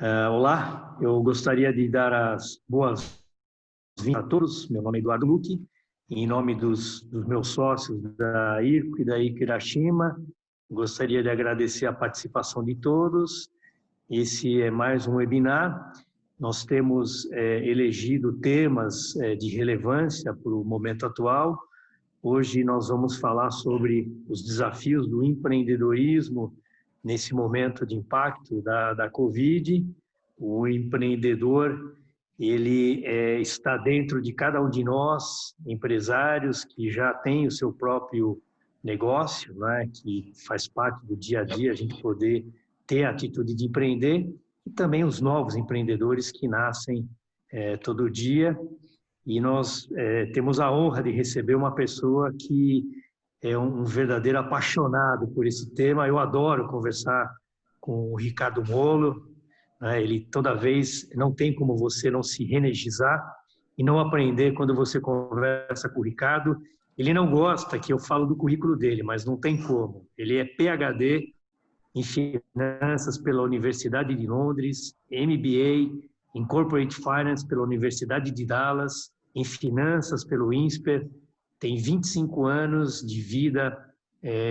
Olá, eu gostaria de dar as boas-vindas a todos. Meu nome é Eduardo Luque, em nome dos meus sócios da IRCO e da IRCO Hiroshima, gostaria de agradecer a participação de todos. Esse é mais um webinar. Nós temos elegido temas de relevância para o momento atual. Hoje nós vamos falar sobre os desafios do empreendedorismo nesse momento de impacto da Covid. O empreendedor, ele está dentro de cada um de nós, empresários que já têm o seu próprio negócio, né, que faz parte do dia a dia, a gente poder ter a atitude de empreender, e também os novos empreendedores que nascem todo dia. E nós temos a honra de receber uma pessoa que é um verdadeiro apaixonado por esse tema. Eu adoro conversar com o Ricardo Molo, né? Ele toda vez, não tem como você não se reenergizar e não aprender quando você conversa com o Ricardo. Ele não gosta que eu falo do currículo dele, mas não tem como. Ele é PhD em Finanças pela Universidade de Londres, MBA em Corporate Finance pela Universidade de Dallas, em Finanças pelo INSPER, tem 25 anos de vida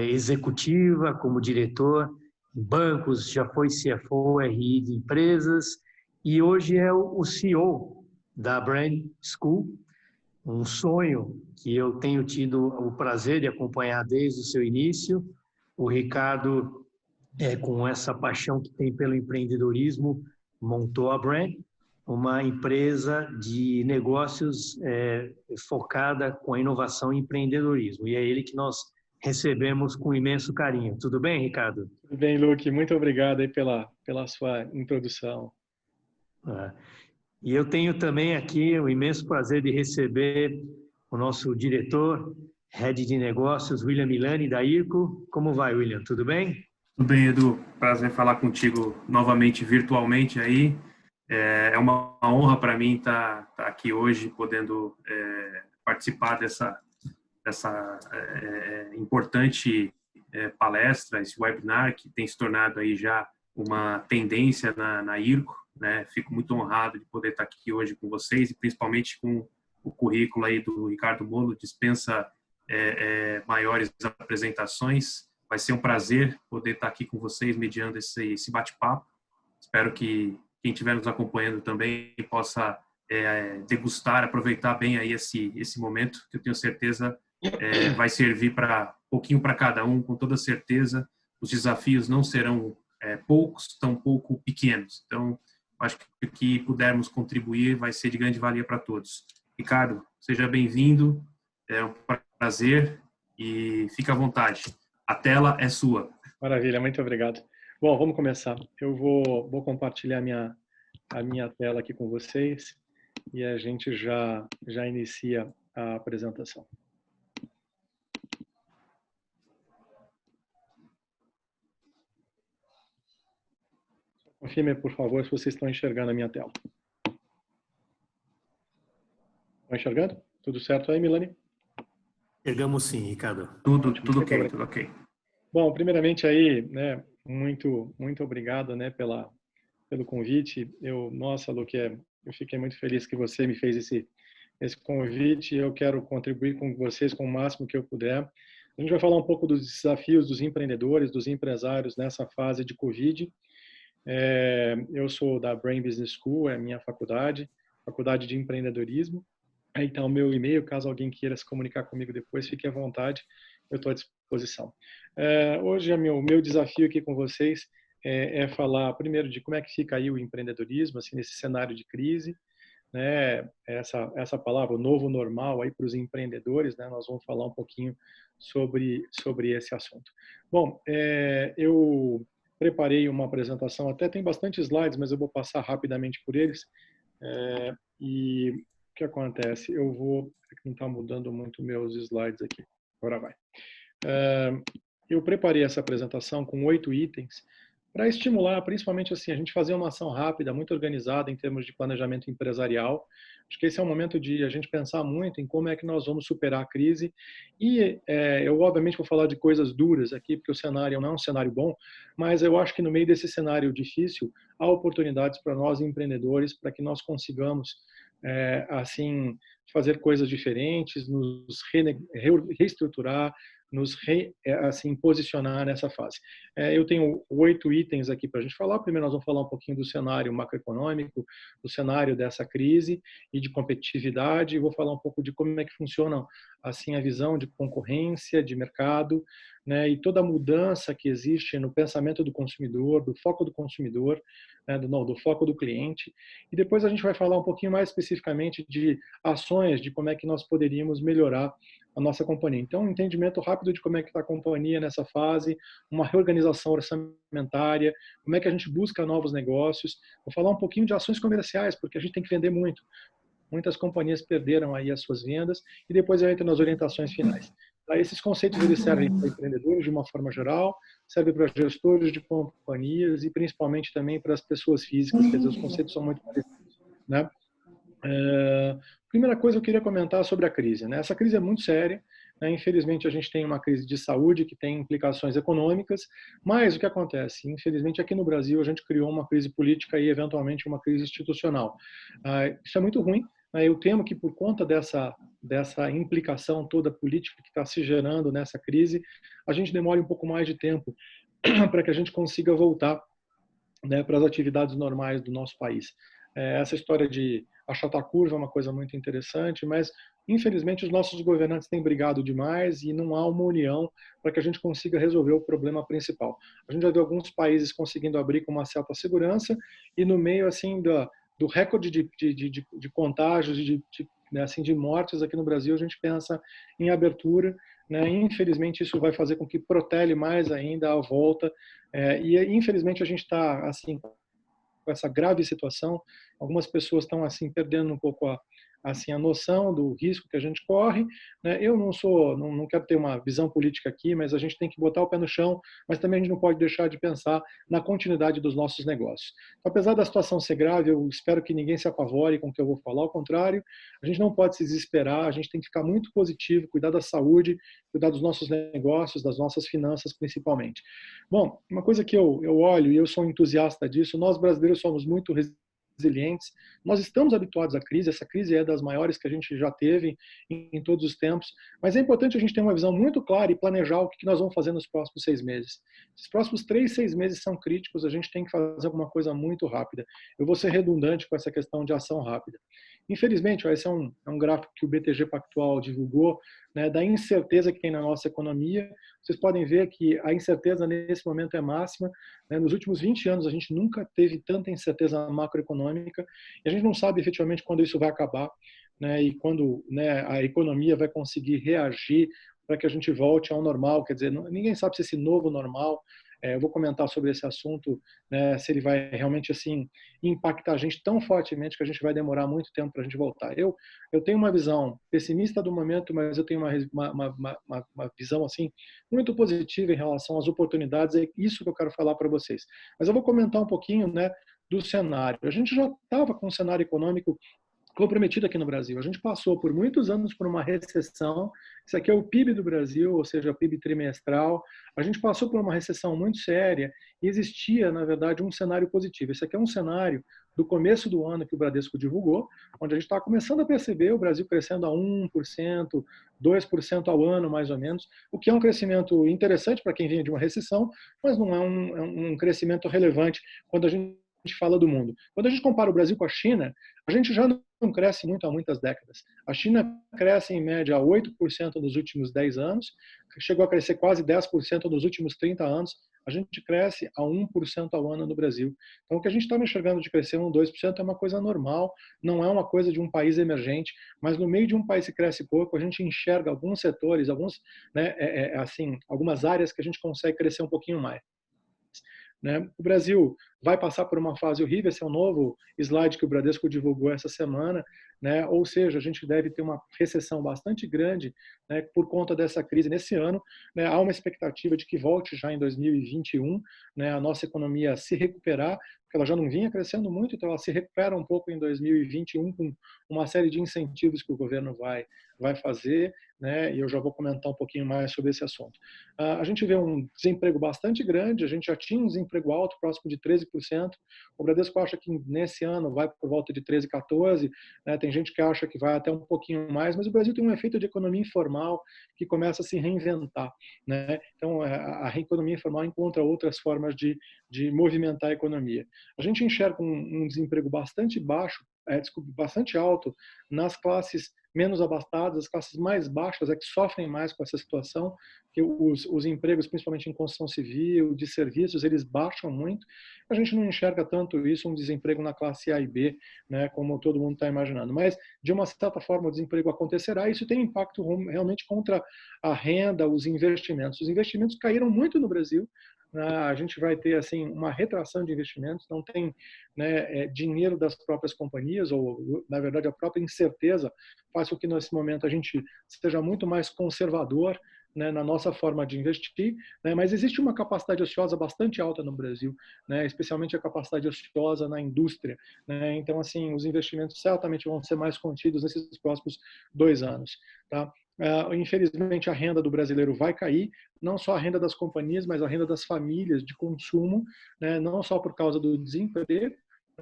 executiva como diretor em bancos, já foi CFO, RI de empresas, e hoje é o CEO da Brand School, um sonho que eu tenho tido o prazer de acompanhar desde o seu início. O Ricardo, com essa paixão que tem pelo empreendedorismo, montou a Brand, uma empresa de negócios focada com a inovação e empreendedorismo. E é ele que nós recebemos com imenso carinho. Tudo bem, Ricardo? Tudo bem, Luque. Muito obrigado aí pela sua introdução. E eu tenho também aqui o imenso prazer de receber o nosso diretor, Head de Negócios, William Milani, da IRCO. Como vai, William? Tudo bem? Tudo bem, Edu. Prazer falar contigo novamente, virtualmente aí. É uma honra para mim estar aqui hoje, podendo participar dessa importante palestra, esse webinar que tem se tornado aí já uma tendência na IRCO, né? Fico muito honrado de poder estar aqui hoje com vocês e principalmente com o currículo aí do Ricardo Molo, dispensa maiores apresentações. Vai ser um prazer poder estar aqui com vocês mediando esse bate-papo. Espero que quem estiver nos acompanhando também possa degustar, aproveitar bem aí esse momento, que eu tenho certeza vai servir para pouquinho para cada um, com toda certeza. Os desafios não serão poucos, tão pouco pequenos. Então, acho que o que pudermos contribuir vai ser de grande valia para todos. Ricardo, seja bem-vindo, é um prazer e fica à vontade. A tela é sua. Maravilha, muito obrigado. Bom, vamos começar. Eu vou compartilhar a minha tela aqui com vocês e a gente já inicia a apresentação. Confirme, por favor, se vocês estão enxergando a minha tela. Estão enxergando? Tudo certo aí, Milani? Enxergamos sim, Ricardo. Tudo ok, tudo ok. Bom, primeiramente aí, né, muito obrigado, né, pelo convite. Nossa, Luque, eu fiquei muito feliz que você me fez esse convite. Eu quero contribuir com vocês com o máximo que eu puder. A gente vai falar um pouco dos desafios dos empreendedores, dos empresários nessa fase de Covid. Eu sou da Brain Business School, é a minha faculdade de empreendedorismo. Então, meu e-mail, caso alguém queira se comunicar comigo depois, fique à vontade, eu estou à disposição. Hoje, o meu desafio aqui com vocês é falar primeiro de como é que fica aí o empreendedorismo, assim, nesse cenário de crise, né? Essa palavra, o novo normal aí para os empreendedores, né? Nós vamos falar um pouquinho sobre esse assunto. Bom, eu preparei uma apresentação, até tem bastante slides, mas eu vou passar rapidamente por eles. E o que acontece? Não está mudando muito meus slides aqui. Agora vai. Eu preparei essa apresentação com 8 itens para estimular, principalmente assim, a gente fazer uma ação rápida, muito organizada em termos de planejamento empresarial. Acho que esse é o momento de a gente pensar muito em como é que nós vamos superar a crise. E eu, obviamente, vou falar de coisas duras aqui, porque o cenário não é um cenário bom, mas eu acho que no meio desse cenário difícil, há oportunidades para nós empreendedores, para que nós consigamos, assim, fazer coisas diferentes, nos reestruturar, assim, posicionar nessa fase. Eu tenho 8 itens aqui para a gente falar. Primeiro, nós vamos falar um pouquinho do cenário macroeconômico, do cenário dessa crise e de competitividade. Vou falar um pouco de como é que funciona assim a visão de concorrência, de mercado, né, e toda a mudança que existe no pensamento do consumidor, do foco do consumidor, né, do foco do cliente. E depois a gente vai falar um pouquinho mais especificamente de ações, de como é que nós poderíamos melhorar a nossa companhia. Então, um entendimento rápido de como é que está a companhia nessa fase, uma reorganização orçamentária, como é que a gente busca novos negócios. Vou falar um pouquinho de ações comerciais, porque a gente tem que vender muito. Muitas companhias perderam aí as suas vendas e depois eu entro nas orientações finais. Esses conceitos eles servem para empreendedores de uma forma geral, servem para gestores de companhias e principalmente também para as pessoas físicas, quer dizer, os conceitos são muito parecidos, né? Primeira coisa eu queria comentar sobre a crise, né? Essa crise é muito séria, né? Infelizmente a gente tem uma crise de saúde que tem implicações econômicas, mas o que acontece? Infelizmente aqui no Brasil a gente criou uma crise política e eventualmente uma crise institucional. Isso é muito ruim. Eu temo que por conta dessa implicação toda política que está se gerando nessa crise, a gente demore um pouco mais de tempo para que a gente consiga voltar, né, para as atividades normais do nosso país. Essa história de achatar a curva é uma coisa muito interessante, mas infelizmente os nossos governantes têm brigado demais e não há uma união para que a gente consiga resolver o problema principal. A gente já viu alguns países conseguindo abrir com uma certa segurança e no meio assim do recorde de contágios e né, assim, de mortes aqui no Brasil, a gente pensa em abertura, né? Infelizmente isso vai fazer com que protele mais ainda a volta, e infelizmente a gente está assim com essa grave situação. Algumas pessoas estão assim perdendo um pouco a noção do risco que a gente corre, né? Eu não quero ter uma visão política aqui, mas a gente tem que botar o pé no chão, mas também a gente não pode deixar de pensar na continuidade dos nossos negócios. Então, apesar da situação ser grave, eu espero que ninguém se apavore com o que eu vou falar, ao contrário, a gente não pode se desesperar, a gente tem que ficar muito positivo, cuidar da saúde, cuidar dos nossos negócios, das nossas finanças principalmente. Bom, uma coisa que eu olho, e eu sou um entusiasta disso, nós brasileiros somos muito resilientes. Nós estamos habituados à crise, essa crise é das maiores que a gente já teve em todos os tempos, mas é importante a gente ter uma visão muito clara e planejar o que nós vamos fazer nos próximos 6 meses. Os próximos 3, 6 meses são críticos, a gente tem que fazer alguma coisa muito rápida. Eu vou ser redundante com essa questão de ação rápida. Infelizmente, esse é um gráfico que o BTG Pactual divulgou, né, da incerteza que tem na nossa economia. Vocês podem ver que a incerteza nesse momento é máxima, né? Nos últimos 20 anos a gente nunca teve tanta incerteza macroeconômica e a gente não sabe efetivamente quando isso vai acabar, né, e quando, né, a economia vai conseguir reagir para que a gente volte ao normal. Quer dizer, ninguém sabe se esse novo normal, eu vou comentar sobre esse assunto, né, se ele vai realmente assim impactar a gente tão fortemente que a gente vai demorar muito tempo para a gente voltar. Eu tenho uma visão pessimista do momento, mas eu tenho uma visão assim muito positiva em relação às oportunidades. É isso que eu quero falar para vocês. Mas eu vou comentar um pouquinho, né, do cenário. A gente já estava com um cenário econômico comprometido aqui no Brasil. A gente passou por muitos anos por uma recessão. Isso aqui é o PIB do Brasil, ou seja, o PIB trimestral. A gente passou por uma recessão muito séria e existia, na verdade, um cenário positivo. Esse aqui é um cenário do começo do ano que o Bradesco divulgou, onde a gente está começando a perceber o Brasil crescendo a 1%, 2% ao ano, mais ou menos, o que é um crescimento interessante para quem vinha de uma recessão, mas não é um crescimento relevante quando a gente fala do mundo. Quando a gente compara o Brasil com a China, a gente já não cresce muito há muitas décadas. A China cresce em média 8% nos últimos 10 anos, chegou a crescer quase 10% nos últimos 30 anos. A gente cresce a 1% ao ano no Brasil. Então, o que a gente está enxergando de crescer 1, 2% é uma coisa normal, não é uma coisa de um país emergente, mas no meio de um país que cresce pouco, a gente enxerga alguns setores, né, assim, algumas áreas que a gente consegue crescer um pouquinho mais. Né? O Brasil vai passar por uma fase horrível. Esse é um novo slide que o Bradesco divulgou essa semana, né? Ou seja, a gente deve ter uma recessão bastante grande, né, por conta dessa crise nesse ano, né? Há uma expectativa de que volte já em 2021, né, a nossa economia se recuperar, porque ela já não vinha crescendo muito, então ela se recupera um pouco em 2021 com uma série de incentivos que o governo vai fazer, né? E eu já vou comentar um pouquinho mais sobre esse assunto. A gente vê um desemprego bastante grande, a gente já tinha um desemprego alto, próximo de 13%. O Bradesco acha que nesse ano vai por volta de 13, 14%, né? Tem gente que acha que vai até um pouquinho mais, mas o Brasil tem um efeito de economia informal que começa a se reinventar, né? Então, a economia informal encontra outras formas de movimentar a economia. A gente enxerga um desemprego bastante baixo, bastante alto nas classes menos abastadas, as classes mais baixas é que sofrem mais com essa situação, que os empregos, principalmente em construção civil, de serviços, eles baixam muito. A gente não enxerga tanto isso, um desemprego na classe A e B, né, como todo mundo está imaginando. Mas, de uma certa forma, o desemprego acontecerá e isso tem impacto realmente contra a renda, os investimentos. Os investimentos caíram muito no Brasil. A gente vai ter assim uma retração de investimentos, não tem, né, dinheiro das próprias companhias, ou na verdade a própria incerteza faz com que nesse momento a gente seja muito mais conservador, né, na nossa forma de investir, né, mas existe uma capacidade ociosa bastante alta no Brasil, né, especialmente a capacidade ociosa na indústria, né, então assim os investimentos certamente vão ser mais contidos nesses próximos 2 anos, tá? Infelizmente a renda do brasileiro vai cair, não só a renda das companhias, mas a renda das famílias de consumo, né, não só por causa do desemprego,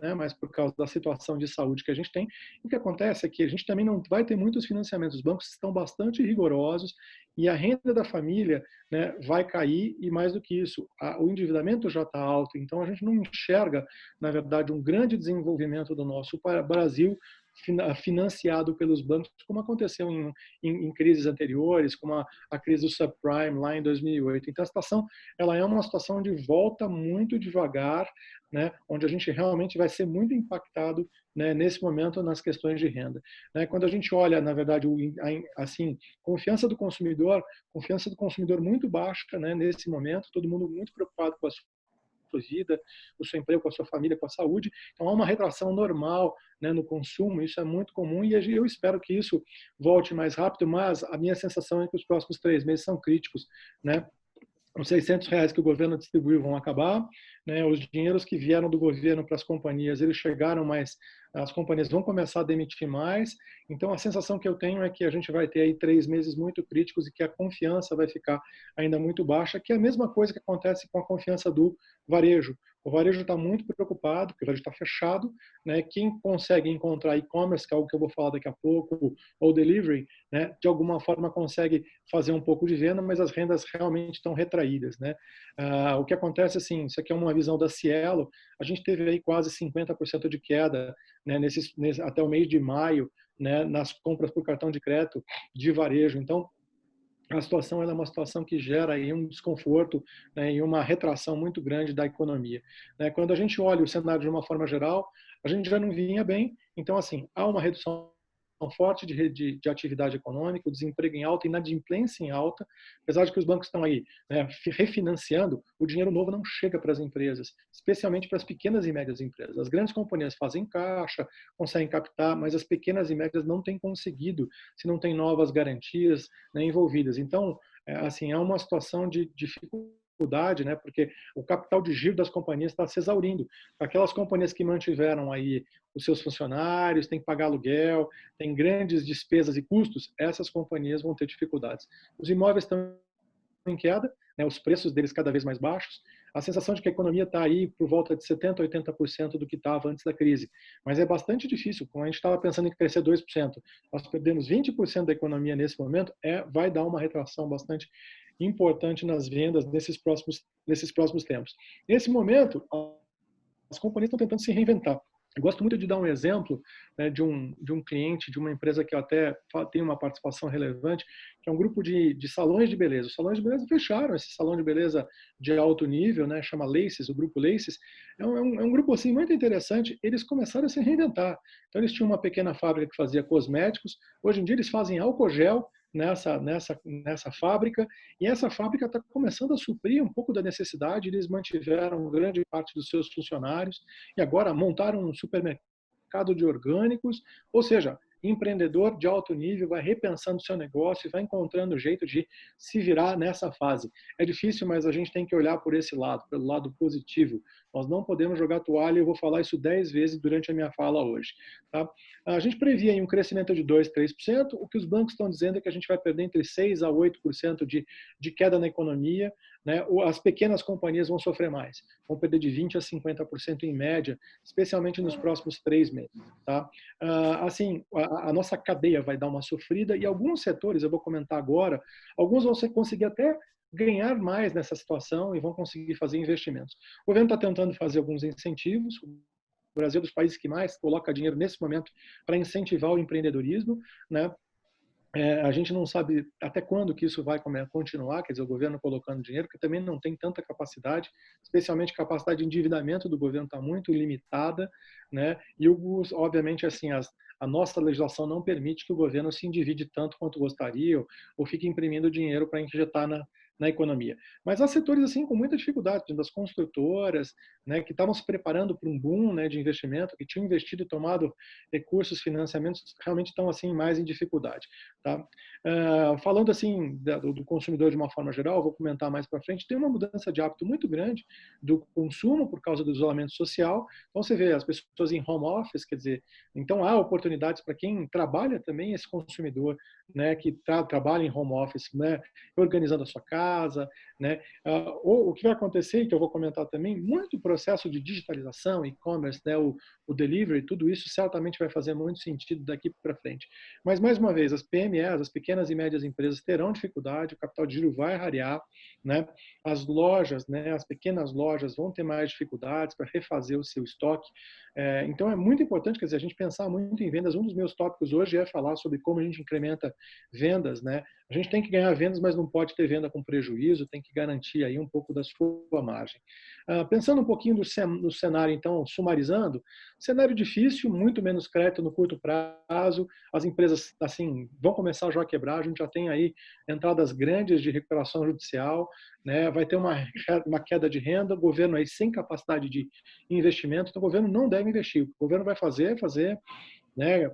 né, mas por causa da situação de saúde que a gente tem. O que acontece é que a gente também não vai ter muitos financiamentos. Os bancos estão bastante rigorosos e a renda da família, né, vai cair e mais do que isso, o endividamento já está alto. Então a gente não enxerga, na verdade, um grande desenvolvimento do nosso Brasil financiado pelos bancos, como aconteceu em crises anteriores, como a crise do subprime lá em 2008. Então a situação ela é uma situação de volta muito devagar, né, onde a gente realmente vai ser muito impactado, né, nesse momento nas questões de renda, né? Quando a gente olha, na verdade, assim, confiança do consumidor muito baixa, né, nesse momento, todo mundo muito preocupado com a sua vida, o seu emprego, com a sua família, com a saúde. Então há uma retração normal, né, no consumo, isso é muito comum e eu espero que isso volte mais rápido, mas a minha sensação é que os próximos 3 meses são críticos, né? Os R$ 600 que o governo distribuiu vão acabar, né? Os dinheiros que vieram do governo para as companhias, eles chegaram, mas as companhias vão começar a demitir mais. Então, a sensação que eu tenho é que a gente vai ter aí 3 meses muito críticos e que a confiança vai ficar ainda muito baixa, que é a mesma coisa que acontece com a confiança do varejo. O varejo está muito preocupado, porque o varejo está fechado, né? Quem consegue encontrar e-commerce, que é algo que eu vou falar daqui a pouco, ou delivery, né, de alguma forma consegue fazer um pouco de venda, mas as rendas realmente estão retraídas, né? O que acontece, assim, isso aqui é uma visão da Cielo, a gente teve aí quase 50% de queda, né, até o mês de maio, né, nas compras por cartão de crédito de varejo. Então, a situação ela é uma situação que gera aí um desconforto, né, e uma retração muito grande da economia, né? Quando a gente olha o cenário de uma forma geral, a gente já não vinha bem. Então, assim, há uma redução forte de atividade econômica, o desemprego em alta, inadimplência em alta, apesar de que os bancos estão aí, né, refinanciando, o dinheiro novo não chega para as empresas, especialmente para as pequenas e médias empresas. As grandes companhias fazem caixa, conseguem captar, mas as pequenas e médias não têm conseguido, se não tem novas garantias, né, envolvidas. Então, assim, é uma situação de dificuldade, né, porque o capital de giro das companhias está se exaurindo. Aquelas companhias que mantiveram aí os seus funcionários, tem que pagar aluguel, tem grandes despesas e custos, essas companhias vão ter dificuldades. Os imóveis estão em queda, né, os preços deles cada vez mais baixos, a sensação de que a economia está aí por volta de 70%, 80% do que estava antes da crise. Mas é bastante difícil, como a gente estava pensando em crescer 2%, nós perdemos 20% da economia nesse momento, vai dar uma retração bastante importante nas vendas nesses próximos tempos. Nesse momento, as companhias estão tentando se reinventar. Eu gosto muito de dar um exemplo, né, de um cliente, de uma empresa que eu até tem uma participação relevante, que é um grupo de salões de beleza. Os salões de beleza fecharam, esse salão de beleza de alto nível, né, chama Laces, o grupo Laces. É um grupo assim, muito interessante. Eles começaram a se reinventar. Então, eles tinham uma pequena fábrica que fazia cosméticos. Hoje em dia, eles fazem álcool gel, nessa fábrica, e essa fábrica está começando a suprir um pouco da necessidade. Eles mantiveram grande parte dos seus funcionários e agora montaram um supermercado de orgânicos, ou seja, empreendedor de alto nível vai repensando o seu negócio e vai encontrando o jeito de se virar nessa fase. É difícil, mas a gente tem que olhar por esse lado, pelo lado positivo. Nós não podemos jogar toalha, e eu vou falar isso 10 vezes durante a minha fala hoje. Tá? A gente previa um crescimento de 2%, 3%, o que os bancos estão dizendo é que a gente vai perder entre 6% a 8% de queda na economia, né? As pequenas companhias vão sofrer mais, vão perder de 20% a 50% em média, especialmente nos próximos 3 meses. Tá? Assim, a nossa cadeia vai dar uma sofrida e alguns setores, eu vou comentar agora, alguns vão conseguir até ganhar mais nessa situação e vão conseguir fazer investimentos. O governo está tentando fazer alguns incentivos. O Brasil é dos países que mais coloca dinheiro nesse momento para incentivar o empreendedorismo, né? A gente não sabe até quando que isso vai continuar, quer dizer, o governo colocando dinheiro, porque também não tem tanta capacidade, especialmente a capacidade de endividamento do governo está muito limitada, né? E, obviamente, assim, a nossa legislação não permite que o governo se endivide tanto quanto gostaria ou fique imprimindo dinheiro para injetar na economia. Mas há setores assim com muita dificuldade, das construtoras, né, que estavam se preparando para um boom, né, de investimento, que tinham investido e tomado recursos, financiamentos, realmente estão assim mais em dificuldade. Tá? Falando assim do consumidor de uma forma geral, vou comentar mais para frente, tem uma mudança de hábito muito grande do consumo por causa do isolamento social. Então você vê as pessoas em home office, quer dizer, então há oportunidades para quem trabalha também, esse consumidor, né, que trabalha em home office, né, organizando a sua casa, né? Ou o que vai acontecer, que eu vou comentar também, muito processo de digitalização, e-commerce, né, o delivery, tudo isso certamente vai fazer muito sentido daqui para frente. Mas, mais uma vez, as PMEs, as pequenas e médias empresas, terão dificuldade, o capital de giro vai rarear, né? As lojas, né, as pequenas lojas vão ter mais dificuldades para refazer o seu estoque. Então, é muito importante, quer dizer, a gente pensar muito em vendas. Um dos meus tópicos hoje é falar sobre como a gente incrementa vendas, né? A gente tem que ganhar vendas, mas não pode ter venda com prejuízo, tem que garantir aí um pouco da sua margem. Pensando um pouquinho no cenário, então, sumarizando, cenário difícil, muito menos crédito no curto prazo, as empresas assim vão começar já a quebrar, a gente já tem aí entradas grandes de recuperação judicial, né? Vai ter uma queda de renda, o governo aí sem capacidade de investimento, então o governo não deve investir, o que o governo vai fazer, né,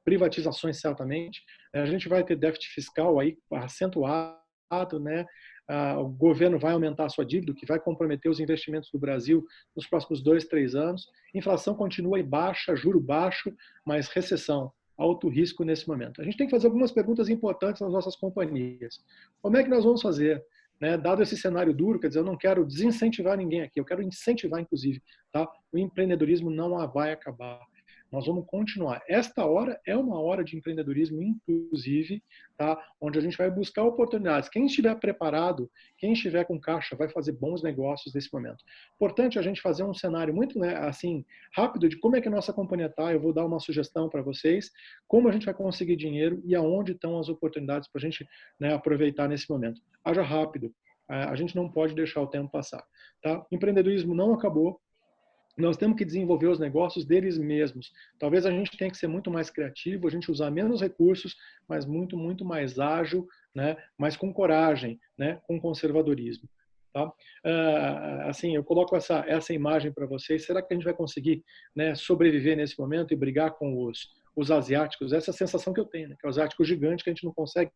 privatizações certamente, a gente vai ter déficit fiscal aí acentuado, né? O governo vai aumentar a sua dívida, o que vai comprometer os investimentos do Brasil nos próximos 2, 3 anos. Inflação continua em baixa, juro baixo, mas recessão, alto risco nesse momento. A gente tem que fazer algumas perguntas importantes nas nossas companhias. Como é que nós vamos fazer? Né, dado esse cenário duro, quer dizer, eu não quero desincentivar ninguém aqui, eu quero incentivar, inclusive. Tá? O empreendedorismo não vai acabar. Nós vamos continuar. Esta hora é uma hora de empreendedorismo, inclusive, tá? Onde a gente vai buscar oportunidades. Quem estiver preparado, quem estiver com caixa, vai fazer bons negócios nesse momento. Importante a gente fazer um cenário muito, né, assim, rápido de como é que a nossa companhia está. Eu vou dar uma sugestão para vocês, como a gente vai conseguir dinheiro e aonde estão as oportunidades para a gente, né, aproveitar nesse momento. Haja rápido. A gente não pode deixar o tempo passar. Tá? Empreendedorismo não acabou. Nós temos que desenvolver os negócios deles mesmos. Talvez a gente tenha que ser muito mais criativo, a gente usar menos recursos, mas muito, muito mais ágil, né? Mas com coragem, né? Com conservadorismo. Tá? Assim, eu coloco essa imagem para vocês. Será que a gente vai conseguir, né, sobreviver nesse momento e brigar com os asiáticos? Essa é a sensação que eu tenho, né? Que é o asiático gigante que a gente não consegue,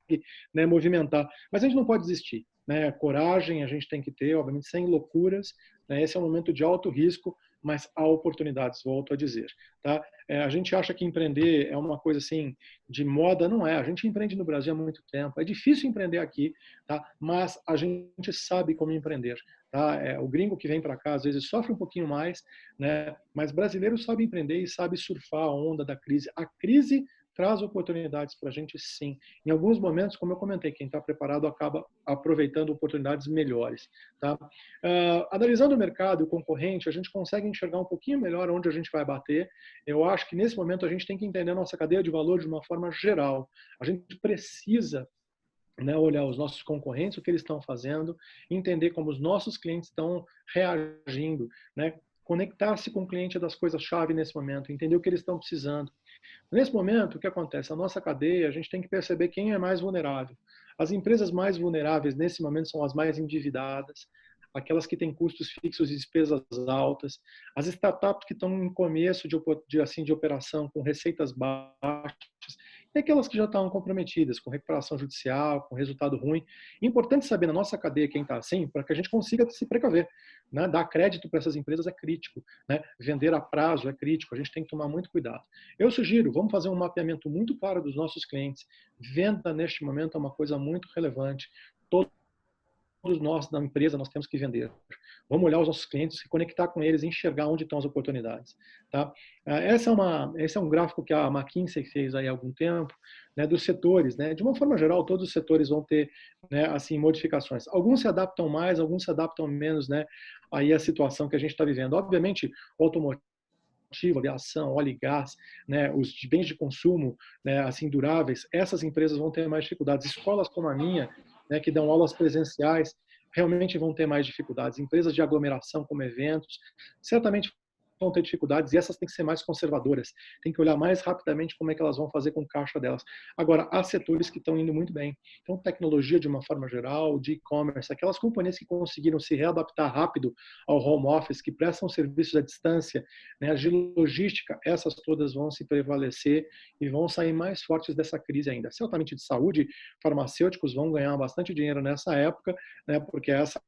né, movimentar. Mas a gente não pode desistir. Né? Coragem a gente tem que ter, obviamente, sem loucuras. Né? Esse é um momento de alto risco, mas há oportunidades, volto a dizer. Tá? A gente acha que empreender é uma coisa assim de moda, não é. A gente empreende no Brasil há muito tempo, é difícil empreender aqui, tá? Mas a gente sabe como empreender. Tá? O gringo que vem para cá às vezes sofre um pouquinho mais, né? Mas brasileiro sabe empreender e sabe surfar a onda da crise. A crise traz oportunidades para a gente, sim. Em alguns momentos, como eu comentei, quem está preparado acaba aproveitando oportunidades melhores. Tá? Analisando o mercado, o concorrente, a gente consegue enxergar um pouquinho melhor onde a gente vai bater. Eu acho que nesse momento a gente tem que entender a nossa cadeia de valor de uma forma geral. A gente precisa, né, olhar os nossos concorrentes, o que eles estão fazendo, entender como os nossos clientes estão reagindo, né? Conectar-se com o cliente é das coisas-chave nesse momento, entender o que eles estão precisando. Nesse momento, o que acontece? A nossa cadeia, a gente tem que perceber quem é mais vulnerável. As empresas mais vulneráveis nesse momento são as mais endividadas, aquelas que têm custos fixos e despesas altas, as startups que estão em começo de operação com receitas baixas, e aquelas que já estão comprometidas com recuperação judicial, com resultado ruim. É importante saber na nossa cadeia quem está assim, para que a gente consiga se precaver. Né? Dar crédito para essas empresas é crítico. Né? Vender a prazo é crítico. A gente tem que tomar muito cuidado. Eu sugiro, vamos fazer um mapeamento muito claro dos nossos clientes. Venda, neste momento, é uma coisa muito relevante. Todos nós, da empresa, nós temos que vender. Vamos olhar os nossos clientes, se conectar com eles, enxergar onde estão as oportunidades. Tá? Esse é um gráfico que a McKinsey fez aí há algum tempo, né, dos setores. Né? De uma forma geral, todos os setores vão ter, né, assim, modificações. Alguns se adaptam mais, alguns se adaptam menos, né, aí a situação que a gente está vivendo. Obviamente, o automotivo, aviação, óleo e gás, né, os bens de consumo, né, assim, duráveis, essas empresas vão ter mais dificuldades. Escolas como a minha, né, que dão aulas presenciais, realmente vão ter mais dificuldades. Empresas de aglomeração, como eventos, certamente vão ter dificuldades, e essas têm que ser mais conservadoras. Tem que olhar mais rapidamente como é que elas vão fazer com o caixa delas. Agora, há setores que estão indo muito bem. Então, tecnologia de uma forma geral, de e-commerce, aquelas companhias que conseguiram se readaptar rápido ao home office, que prestam serviços à distância, né, de logística, essas todas vão se prevalecer e vão sair mais fortes dessa crise ainda. Certamente de saúde, farmacêuticos vão ganhar bastante dinheiro nessa época, né, porque essa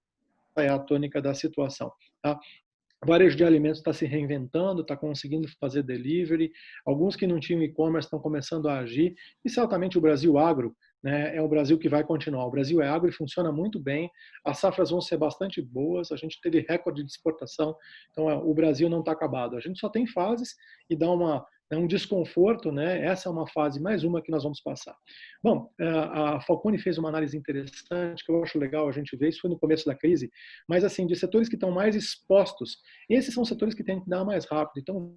é a tônica da situação. Tá? O varejo de alimentos está se reinventando, está conseguindo fazer delivery. Alguns que não tinham e-commerce estão começando a agir. E certamente o Brasil agro, né, é o Brasil que vai continuar. O Brasil é agro e funciona muito bem. As safras vão ser bastante boas. A gente teve recorde de exportação. Então, o Brasil não está acabado. A gente só tem fases e dá um desconforto, né? Essa é uma fase, mais uma que nós vamos passar. Bom, a Falcone fez uma análise interessante que eu acho legal a gente ver. Isso foi no começo da crise, mas assim, de setores que estão mais expostos, esses são setores que têm que dar mais rápido. Então,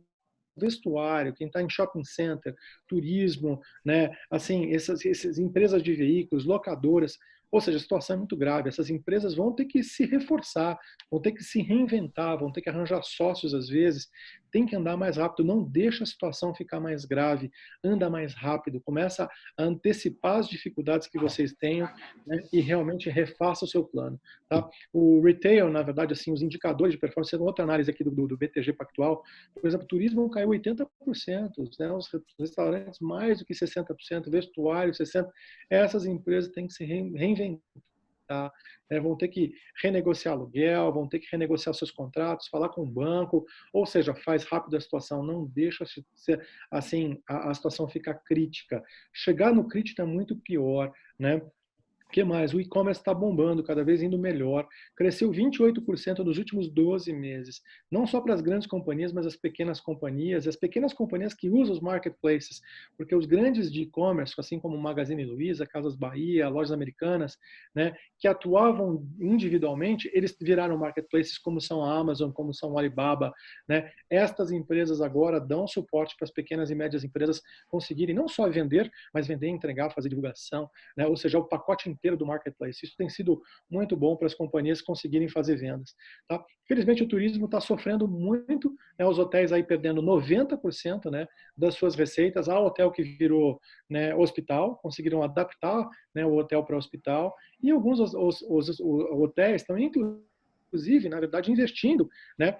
vestuário, quem está em shopping center, turismo, né? Assim, essas empresas de veículos, locadoras, ou seja, a situação é muito grave. Essas empresas vão ter que se reforçar, vão ter que se reinventar, vão ter que arranjar sócios às vezes, tem que andar mais rápido, não deixa a situação ficar mais grave, anda mais rápido, começa a antecipar as dificuldades que vocês tenham, né, e realmente refaça o seu plano. Tá? O retail, na verdade, assim, os indicadores de performance, outra análise aqui do BTG Pactual, por exemplo, o turismo caiu 80%, né, os restaurantes mais do que 60%, vestuário 60%, essas empresas têm que se reinventar. Vão ter que renegociar aluguel, vão ter que renegociar seus contratos, falar com o banco, ou seja, faz rápido a situação, não deixa assim a situação ficar crítica. Chegar no crítico é muito pior, né? O que mais? O e-commerce está bombando, cada vez indo melhor. Cresceu 28% nos últimos 12 meses. Não só para as grandes companhias, mas as pequenas companhias que usam os marketplaces. Porque os grandes de e-commerce, assim como Magazine Luiza, Casas Bahia, Lojas Americanas, né, que atuavam individualmente, eles viraram marketplaces como são a Amazon, como são a Alibaba. Né? Estas empresas agora dão suporte para as pequenas e médias empresas conseguirem não só vender, mas vender, entregar, fazer divulgação, né? Ou seja, o pacote inteiro do marketplace. Isso tem sido muito bom para as companhias conseguirem fazer vendas. Tá? Infelizmente, o turismo está sofrendo muito, né? Os hotéis aí perdendo 90%, né, das suas receitas. Há hotel que virou, né, hospital, conseguiram adaptar, né, o hotel para hospital, e alguns os hotéis estão, inclusive, na verdade, investindo, né,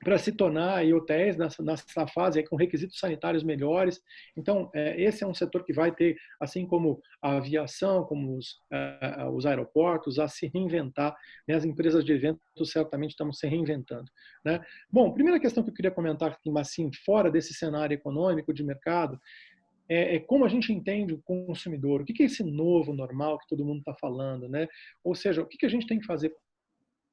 para se tornar aí hotéis nessa fase aí, com requisitos sanitários melhores. Então, esse é um setor que vai ter, assim como a aviação, como os aeroportos, a se reinventar. Né? As empresas de eventos certamente estão se reinventando. Né? Bom, primeira questão que eu queria comentar aqui, mas assim, fora desse cenário econômico de mercado, é como a gente entende o consumidor, o que é esse novo normal que todo mundo está falando, né? Ou seja, o que a gente tem que fazer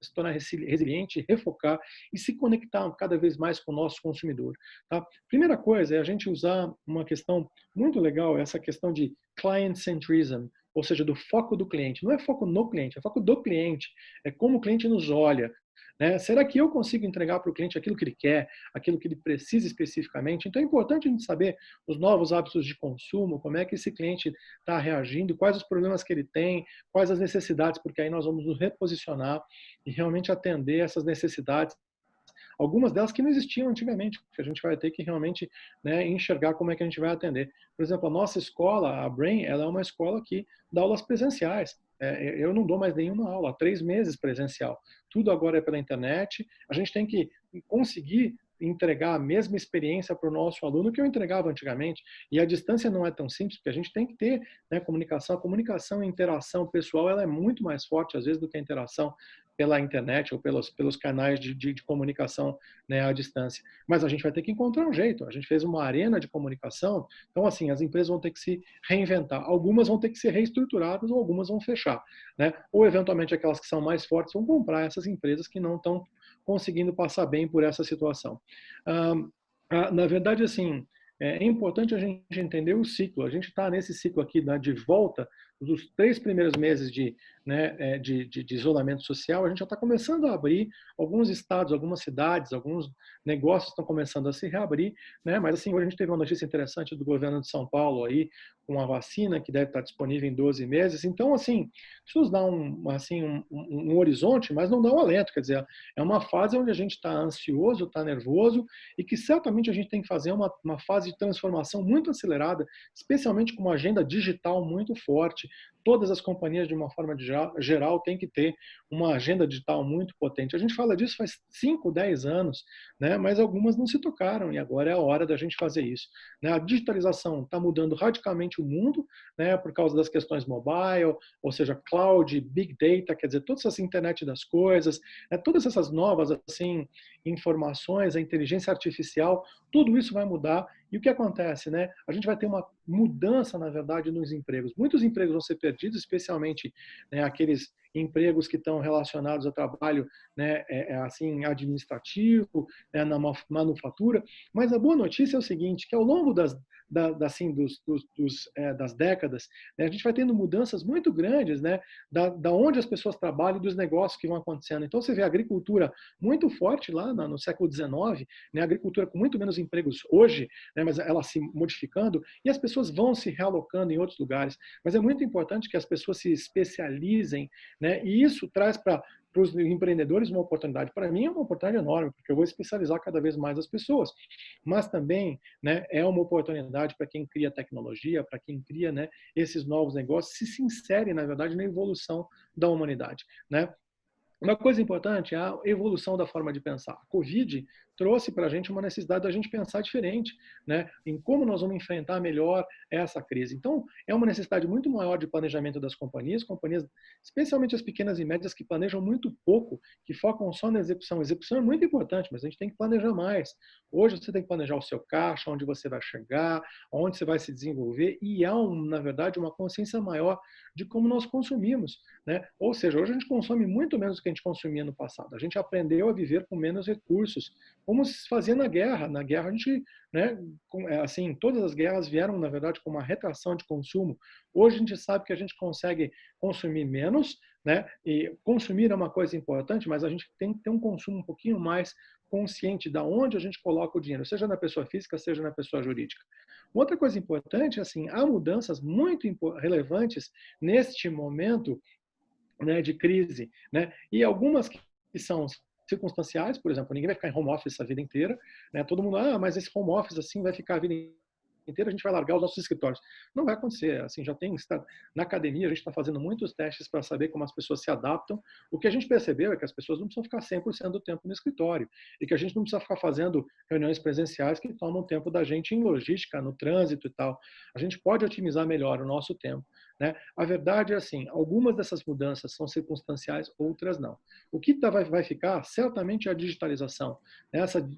se tornar resiliente, refocar e se conectar cada vez mais com o nosso consumidor. Tá? Primeira coisa é a gente usar uma questão muito legal, essa questão de client centrism, ou seja, do foco do cliente. Não é foco no cliente, é foco do cliente. É como o cliente nos olha. Né? Será que eu consigo entregar para o cliente aquilo que ele quer, aquilo que ele precisa especificamente? Então é importante a gente saber os novos hábitos de consumo, como é que esse cliente está reagindo, quais os problemas que ele tem, quais as necessidades, porque aí nós vamos nos reposicionar e realmente atender essas necessidades algumas delas que não existiam antigamente, que a gente vai ter que realmente, né, enxergar como é que a gente vai atender. Por exemplo, a nossa escola, a Brain, ela é uma escola que dá aulas presenciais. Eu não dou mais nenhuma aula, há 3 meses presencial. Tudo agora é pela internet. A gente tem que conseguir entregar a mesma experiência para o nosso aluno que eu entregava antigamente. E a distância não é tão simples, porque a gente tem que ter, né, comunicação. A comunicação e interação pessoal, ela é muito mais forte, às vezes, do que a interação pela internet ou pelos canais de comunicação, né, à distância. Mas a gente vai ter que encontrar um jeito. A gente fez uma arena de comunicação, então, assim, as empresas vão ter que se reinventar. Algumas vão ter que ser reestruturadas ou algumas vão fechar, né? Ou, eventualmente, aquelas que são mais fortes vão comprar essas empresas que não estão conseguindo passar bem por essa situação. Na verdade, assim, é importante a gente entender o ciclo. A gente está nesse ciclo aqui, né, de volta dos 3 primeiros meses de isolamento social. A gente já está começando a abrir alguns estados, algumas cidades, alguns negócios estão começando a se reabrir, né? Mas assim, hoje a gente teve uma notícia interessante do governo de São Paulo aí, com a vacina que deve estar disponível em 12 meses. Então, assim, isso nos dá um horizonte, mas não dá um alento. Quer dizer, é uma fase onde a gente está ansioso, está nervoso e que certamente a gente tem que fazer uma fase de transformação muito acelerada, especialmente com uma agenda digital muito forte. Todas as companhias, de uma forma geral, têm que ter uma agenda digital muito potente. A gente fala disso faz 5, 10 anos, né? Mas algumas não se tocaram e agora é a hora da gente fazer isso, né? A digitalização está mudando radicalmente o mundo, né? Por causa das questões mobile, ou seja, cloud, big data, quer dizer, toda essa internet das coisas, né? Todas essas novas assim informações, a inteligência artificial, tudo isso vai mudar. E o que acontece, né? A gente vai ter uma mudança, na verdade, nos empregos. Muitos empregos vão ser perdidos, especialmente, né, aqueles empregos que estão relacionados ao trabalho, né, assim, administrativo, né, na manufatura. Mas a boa notícia é o seguinte, que ao longo das décadas, né, a gente vai tendo mudanças muito grandes, né, da onde as pessoas trabalham e dos negócios que vão acontecendo. Então, você vê a agricultura muito forte lá no século XIX, né, a agricultura com muito menos empregos hoje, né, mas ela se modificando, e as pessoas vão se realocando em outros lugares. Mas é muito importante que as pessoas se especializem, né, e isso traz para os empreendedores uma oportunidade. Para mim é uma oportunidade enorme, porque eu vou especializar cada vez mais as pessoas. Mas também, né, é uma oportunidade para quem cria tecnologia, para quem cria, né, esses novos negócios, se insere, na verdade, na evolução da humanidade, né? Uma coisa importante é a evolução da forma de pensar. A Covid trouxe para a gente uma necessidade da gente pensar diferente, né, em como nós vamos enfrentar melhor essa crise. Então, é uma necessidade muito maior de planejamento das companhias, especialmente as pequenas e médias, que planejam muito pouco, que focam só na execução. A execução é muito importante, mas a gente tem que planejar mais. Hoje você tem que planejar o seu caixa, onde você vai chegar, onde você vai se desenvolver, e há, na verdade, uma consciência maior de como nós consumimos, né? Ou seja, hoje a gente consome muito menos do que a gente consumia no passado. A gente aprendeu a viver com menos recursos, como se fazia na guerra. Na guerra a gente, né, assim, todas as guerras vieram, na verdade, com uma retração de consumo. Hoje a gente sabe que a gente consegue consumir menos, né? E consumir é uma coisa importante, mas a gente tem que ter um consumo um pouquinho mais consciente de onde a gente coloca o dinheiro, seja na pessoa física, seja na pessoa jurídica. Outra coisa importante, assim, há mudanças muito relevantes neste momento, né, de crise, né? E algumas que são circunstanciais, por exemplo, ninguém vai ficar em home office a vida inteira, né? Todo mundo, mas esse home office assim vai ficar a vida inteira, a gente vai largar os nossos escritórios. Não vai acontecer, assim, já tem, na academia a gente está fazendo muitos testes para saber como as pessoas se adaptam. O que a gente percebeu é que as pessoas não precisam ficar 100% do tempo no escritório e que a gente não precisa ficar fazendo reuniões presenciais que tomam tempo da gente em logística, no trânsito e tal. A gente pode otimizar melhor o nosso tempo, né? A verdade é assim, algumas dessas mudanças são circunstanciais, outras não. O que vai ficar, certamente, é a digitalização.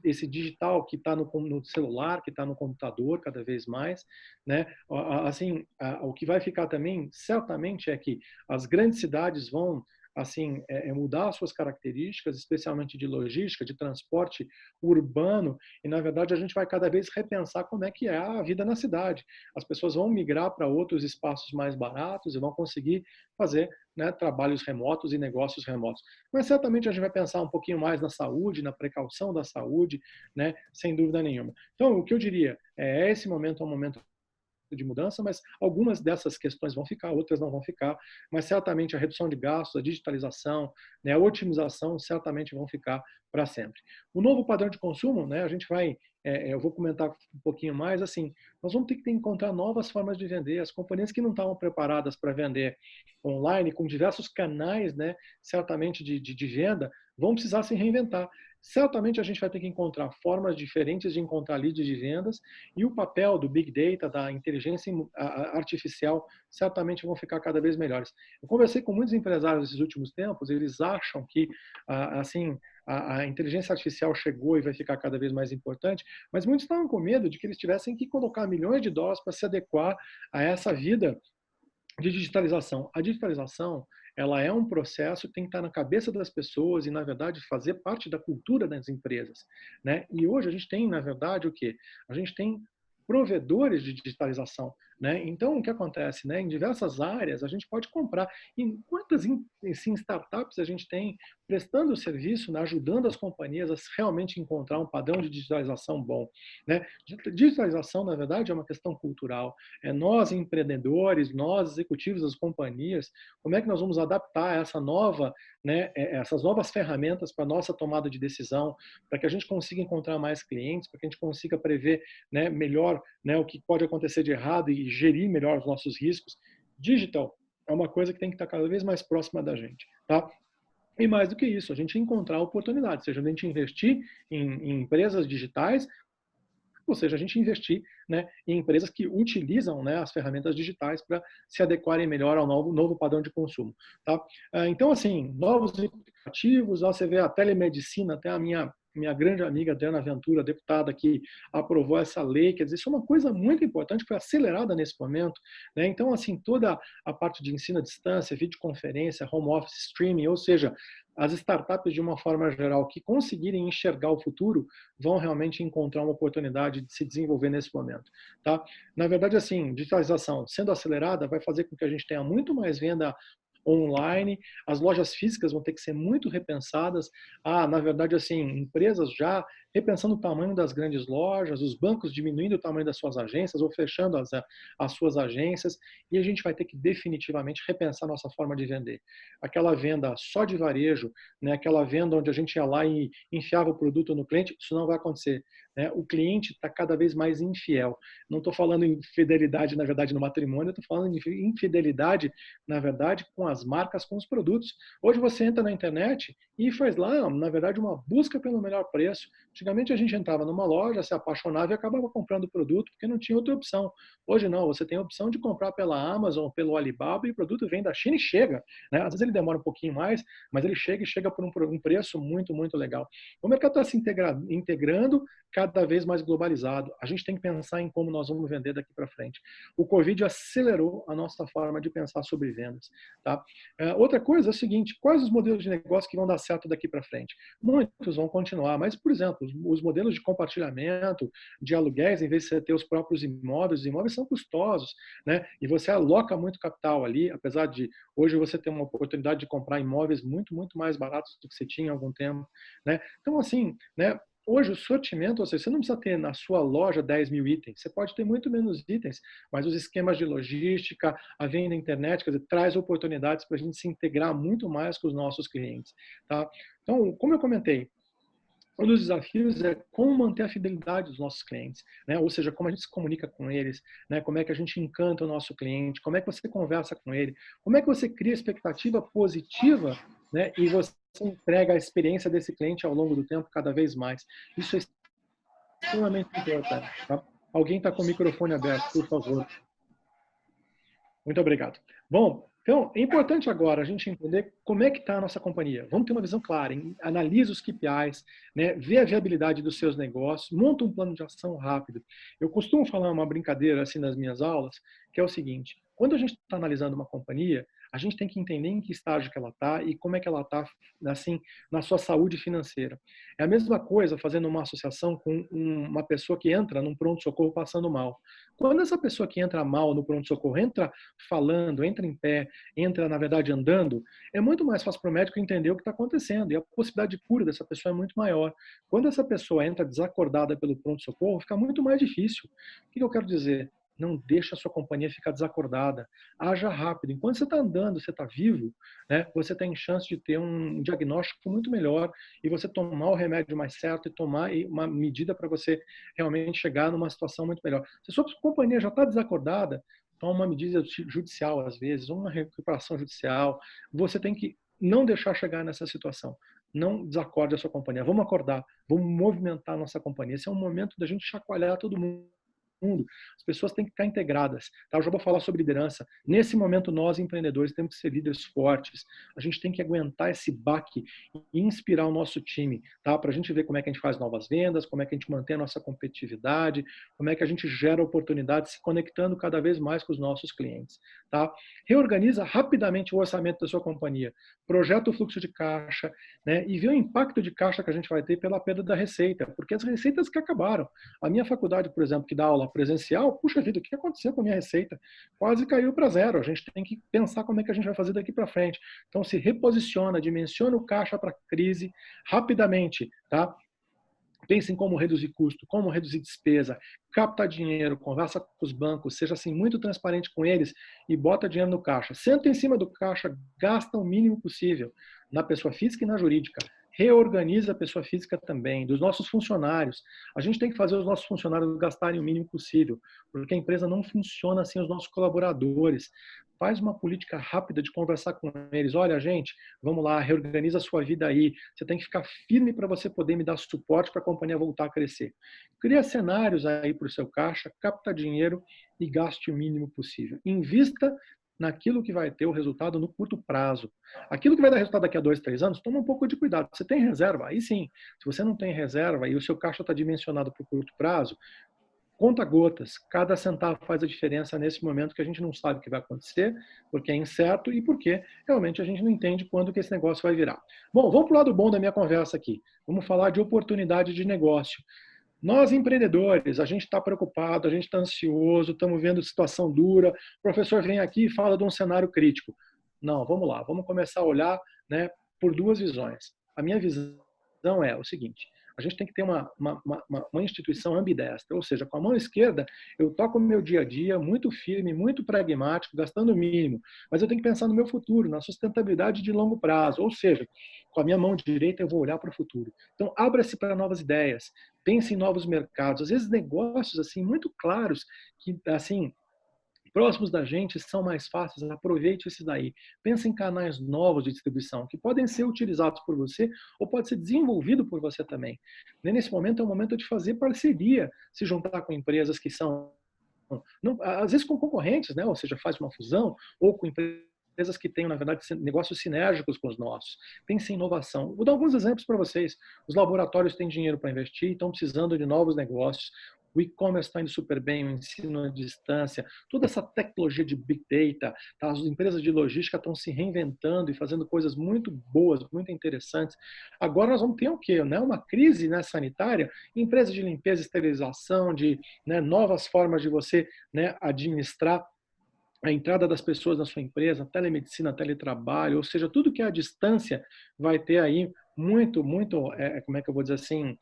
Esse digital que está no celular, que está no computador cada vez mais, né? Assim, o que vai ficar também, certamente, é que as grandes cidades vão assim, mudar as suas características, especialmente de logística, de transporte urbano, e na verdade a gente vai cada vez repensar como é que é a vida na cidade. As pessoas vão migrar para outros espaços mais baratos e vão conseguir fazer, né, trabalhos remotos e negócios remotos. Mas certamente a gente vai pensar um pouquinho mais na saúde, na precaução da saúde, né, sem dúvida nenhuma. Então, o que eu diria esse momento é um momento de mudança, mas algumas dessas questões vão ficar, outras não vão ficar, mas certamente a redução de gastos, a digitalização, né, a otimização certamente vão ficar para sempre. O novo padrão de consumo, né, a gente vai, eu vou comentar um pouquinho mais, assim, nós vamos ter que encontrar novas formas de vender. As companhias que não estavam preparadas para vender online, com diversos canais, né, certamente de venda, vão precisar se reinventar. Certamente a gente vai ter que encontrar formas diferentes de encontrar leads de vendas, e o papel do Big Data, da inteligência artificial, certamente vão ficar cada vez melhores. Eu conversei com muitos empresários nesses últimos tempos, eles acham que, assim, a inteligência artificial chegou e vai ficar cada vez mais importante, mas muitos estavam com medo de que eles tivessem que colocar milhões de dólares para se adequar a essa vida de digitalização. A digitalização, ela é um processo que tem que estar na cabeça das pessoas e, na verdade, fazer parte da cultura das empresas, né? E hoje a gente tem, na verdade, o quê? A gente tem provedores de digitalização, né? Então, o que acontece, né? Em diversas áreas, a gente pode comprar. E quantas startups a gente tem prestando serviço, né? Ajudando as companhias a realmente encontrar um padrão de digitalização bom, né? Digitalização, na verdade, é uma questão cultural. É nós, empreendedores, nós, executivos das companhias, como é que nós vamos adaptar essa nova, né? Essas novas ferramentas para a nossa tomada de decisão, para que a gente consiga encontrar mais clientes, para que a gente consiga prever, né, melhor, né, o que pode acontecer de errado e gerir melhor os nossos riscos. Digital é uma coisa que tem que estar cada vez mais próxima da gente, tá? E mais do que isso, a gente encontrar oportunidades, seja a gente investir em empresas digitais, ou seja, a gente investir, né, em empresas que utilizam, né, as ferramentas digitais para se adequarem melhor ao novo padrão de consumo. Tá? Então, assim, novos aplicativos, você vê a telemedicina, até a minha grande amiga Adriana Ventura, deputada, que aprovou essa lei, quer dizer, isso é uma coisa muito importante, que foi acelerada nesse momento, né? Então, assim, toda a parte de ensino à distância, videoconferência, home office, streaming, ou seja, as startups, de uma forma geral, que conseguirem enxergar o futuro, vão realmente encontrar uma oportunidade de se desenvolver nesse momento. Tá? Na verdade, assim, digitalização sendo acelerada vai fazer com que a gente tenha muito mais venda online, as lojas físicas vão ter que ser muito repensadas. Na verdade, assim, empresas já repensando o tamanho das grandes lojas, os bancos diminuindo o tamanho das suas agências ou fechando as suas agências, e a gente vai ter que definitivamente repensar a nossa forma de vender. Aquela venda só de varejo, né, aquela venda onde a gente ia lá e enfiava o produto no cliente, isso não vai acontecer. Né? O cliente está cada vez mais infiel. Não estou falando em fidelidade, na verdade, no matrimônio, estou falando em infidelidade, na verdade, com as marcas, com os produtos. Hoje você entra na internet e faz lá, na verdade, uma busca pelo melhor preço. Antigamente a gente entrava numa loja, se apaixonava e acabava comprando o produto porque não tinha outra opção. Hoje não, você tem a opção de comprar pela Amazon, pelo Alibaba, e o produto vem da China e chega. Né? Às vezes ele demora um pouquinho mais, mas ele chega e chega por um preço muito, muito legal. O mercado está se integrando, cada vez mais globalizado. A gente tem que pensar em como nós vamos vender daqui para frente. O Covid acelerou a nossa forma de pensar sobre vendas. Tá? Outra coisa é o seguinte, quais os modelos de negócio que vão dar certo daqui para frente? Muitos vão continuar, mas, por exemplo, os modelos de compartilhamento, de aluguéis, em vez de você ter os próprios imóveis, os imóveis são custosos, né? E você aloca muito capital ali, apesar de hoje você ter uma oportunidade de comprar imóveis muito, muito mais baratos do que você tinha há algum tempo, né? Então, assim, né? Hoje, o sortimento, ou seja, você não precisa ter na sua loja 10 mil itens, você pode ter muito menos itens, mas os esquemas de logística, a venda na internet, quer dizer, traz oportunidades para a gente se integrar muito mais com os nossos clientes. Tá? Então, como eu comentei, um dos desafios é como manter a fidelidade dos nossos clientes, né? Ou seja, como a gente se comunica com eles, né? Como é que a gente encanta o nosso cliente, como é que você conversa com ele, como é que você cria expectativa positiva, né? E você entrega a experiência desse cliente ao longo do tempo cada vez mais. Isso é extremamente importante. Tá? Alguém está com o microfone aberto, por favor. Muito obrigado. Bom, então, é importante agora a gente entender como é que está a nossa companhia. Vamos ter uma visão clara, analisa os KPIs, né, vê a viabilidade dos seus negócios, monta um plano de ação rápido. Eu costumo falar uma brincadeira assim nas minhas aulas, que é o seguinte, quando a gente está analisando uma companhia, a gente tem que entender em que estágio que ela está e como é que ela está, assim, na sua saúde financeira. É a mesma coisa fazendo uma associação com uma pessoa que entra num pronto-socorro passando mal. Quando essa pessoa que entra mal no pronto-socorro entra falando, entra em pé, entra, na verdade, andando, é muito mais fácil para o médico entender o que está acontecendo e a possibilidade de cura dessa pessoa é muito maior. Quando essa pessoa entra desacordada pelo pronto-socorro, fica muito mais difícil. O que eu quero dizer? Não deixa a sua companhia ficar desacordada. Haja rápido. Enquanto você está andando, você está vivo, né, você tem chance de ter um diagnóstico muito melhor e você tomar o remédio mais certo e tomar uma medida para você realmente chegar numa situação muito melhor. Se a sua companhia já está desacordada, toma uma medida judicial, às vezes, ou uma recuperação judicial. Você tem que não deixar chegar nessa situação. Não desacorde a sua companhia. Vamos acordar, vamos movimentar a nossa companhia. Esse é um momento da gente chacoalhar todo mundo. As pessoas têm que ficar integradas. Tá? Eu já vou falar sobre liderança. Nesse momento, nós, empreendedores, temos que ser líderes fortes. A gente tem que aguentar esse baque e inspirar o nosso time, tá? Para a gente ver como é que a gente faz novas vendas, como é que a gente mantém a nossa competitividade, como é que a gente gera oportunidades se conectando cada vez mais com os nossos clientes. Tá? Reorganiza rapidamente o orçamento da sua companhia. Projeta o fluxo de caixa, né? E vê o impacto de caixa que a gente vai ter pela perda da receita, porque as receitas que acabaram. A minha faculdade, por exemplo, que dá aula presencial, puxa vida, o que aconteceu com a minha receita? Quase caiu para zero. A gente tem que pensar como é que a gente vai fazer daqui para frente. Então, se reposiciona, dimensiona o caixa para crise rapidamente, tá? Pense em como reduzir custo, como reduzir despesa, capta dinheiro, conversa com os bancos, seja assim muito transparente com eles e bota dinheiro no caixa. Senta em cima do caixa, gasta o mínimo possível na pessoa física e na jurídica. Reorganiza a pessoa física também, dos nossos funcionários. A gente tem que fazer os nossos funcionários gastarem o mínimo possível, porque a empresa não funciona sem os nossos colaboradores. Faz uma política rápida de conversar com eles. Olha, gente, vamos lá, reorganiza a sua vida aí. Você tem que ficar firme para você poder me dar suporte para a companhia voltar a crescer. Cria cenários aí para o seu caixa, capta dinheiro e gaste o mínimo possível. Invista naquilo que vai ter o resultado no curto prazo. Aquilo que vai dar resultado daqui a 2, 3 anos, toma um pouco de cuidado. Você tem reserva? Aí sim. Se você não tem reserva e o seu caixa está dimensionado para o curto prazo, conta gotas. Cada centavo faz a diferença nesse momento que a gente não sabe o que vai acontecer, porque é incerto e porque realmente a gente não entende quando que esse negócio vai virar. Bom, vamos para o lado bom da minha conversa aqui. Vamos falar de oportunidade de negócio. Nós, empreendedores, a gente está preocupado, a gente está ansioso, estamos vendo situação dura. O professor vem aqui e fala de um cenário crítico. Não, vamos lá, vamos começar a olhar, né, por duas visões. A minha visão é o seguinte: a gente tem que ter uma instituição ambidestra, ou seja, com a mão esquerda eu toco o meu dia a dia muito firme, muito pragmático, gastando o mínimo, mas eu tenho que pensar no meu futuro, na sustentabilidade de longo prazo, ou seja, com a minha mão direita eu vou olhar para o futuro. Então, abra-se para novas ideias, pense em novos mercados, às vezes negócios assim muito claros que assim próximos da gente são mais fáceis, aproveite esses daí. Pense em canais novos de distribuição que podem ser utilizados por você ou pode ser desenvolvido por você também. Nesse momento é o momento de fazer parceria, se juntar com empresas que são, não, às vezes com concorrentes, né? Ou seja, faz uma fusão ou com empresas que tenham, na verdade, negócios sinérgicos com os nossos. Pense em inovação. Vou dar alguns exemplos para vocês. Os laboratórios têm dinheiro para investir, estão precisando de novos negócios. O e-commerce está indo super bem, o ensino à distância, toda essa tecnologia de Big Data, tá? As empresas de logística estão se reinventando e fazendo coisas muito boas, muito interessantes. Agora nós vamos ter o quê? Né? Uma crise, né, sanitária, empresas de limpeza, esterilização, de, né, novas formas de você, né, administrar a entrada das pessoas na sua empresa, telemedicina, teletrabalho, ou seja, tudo que é à distância vai ter aí muito, como é que eu vou dizer assim,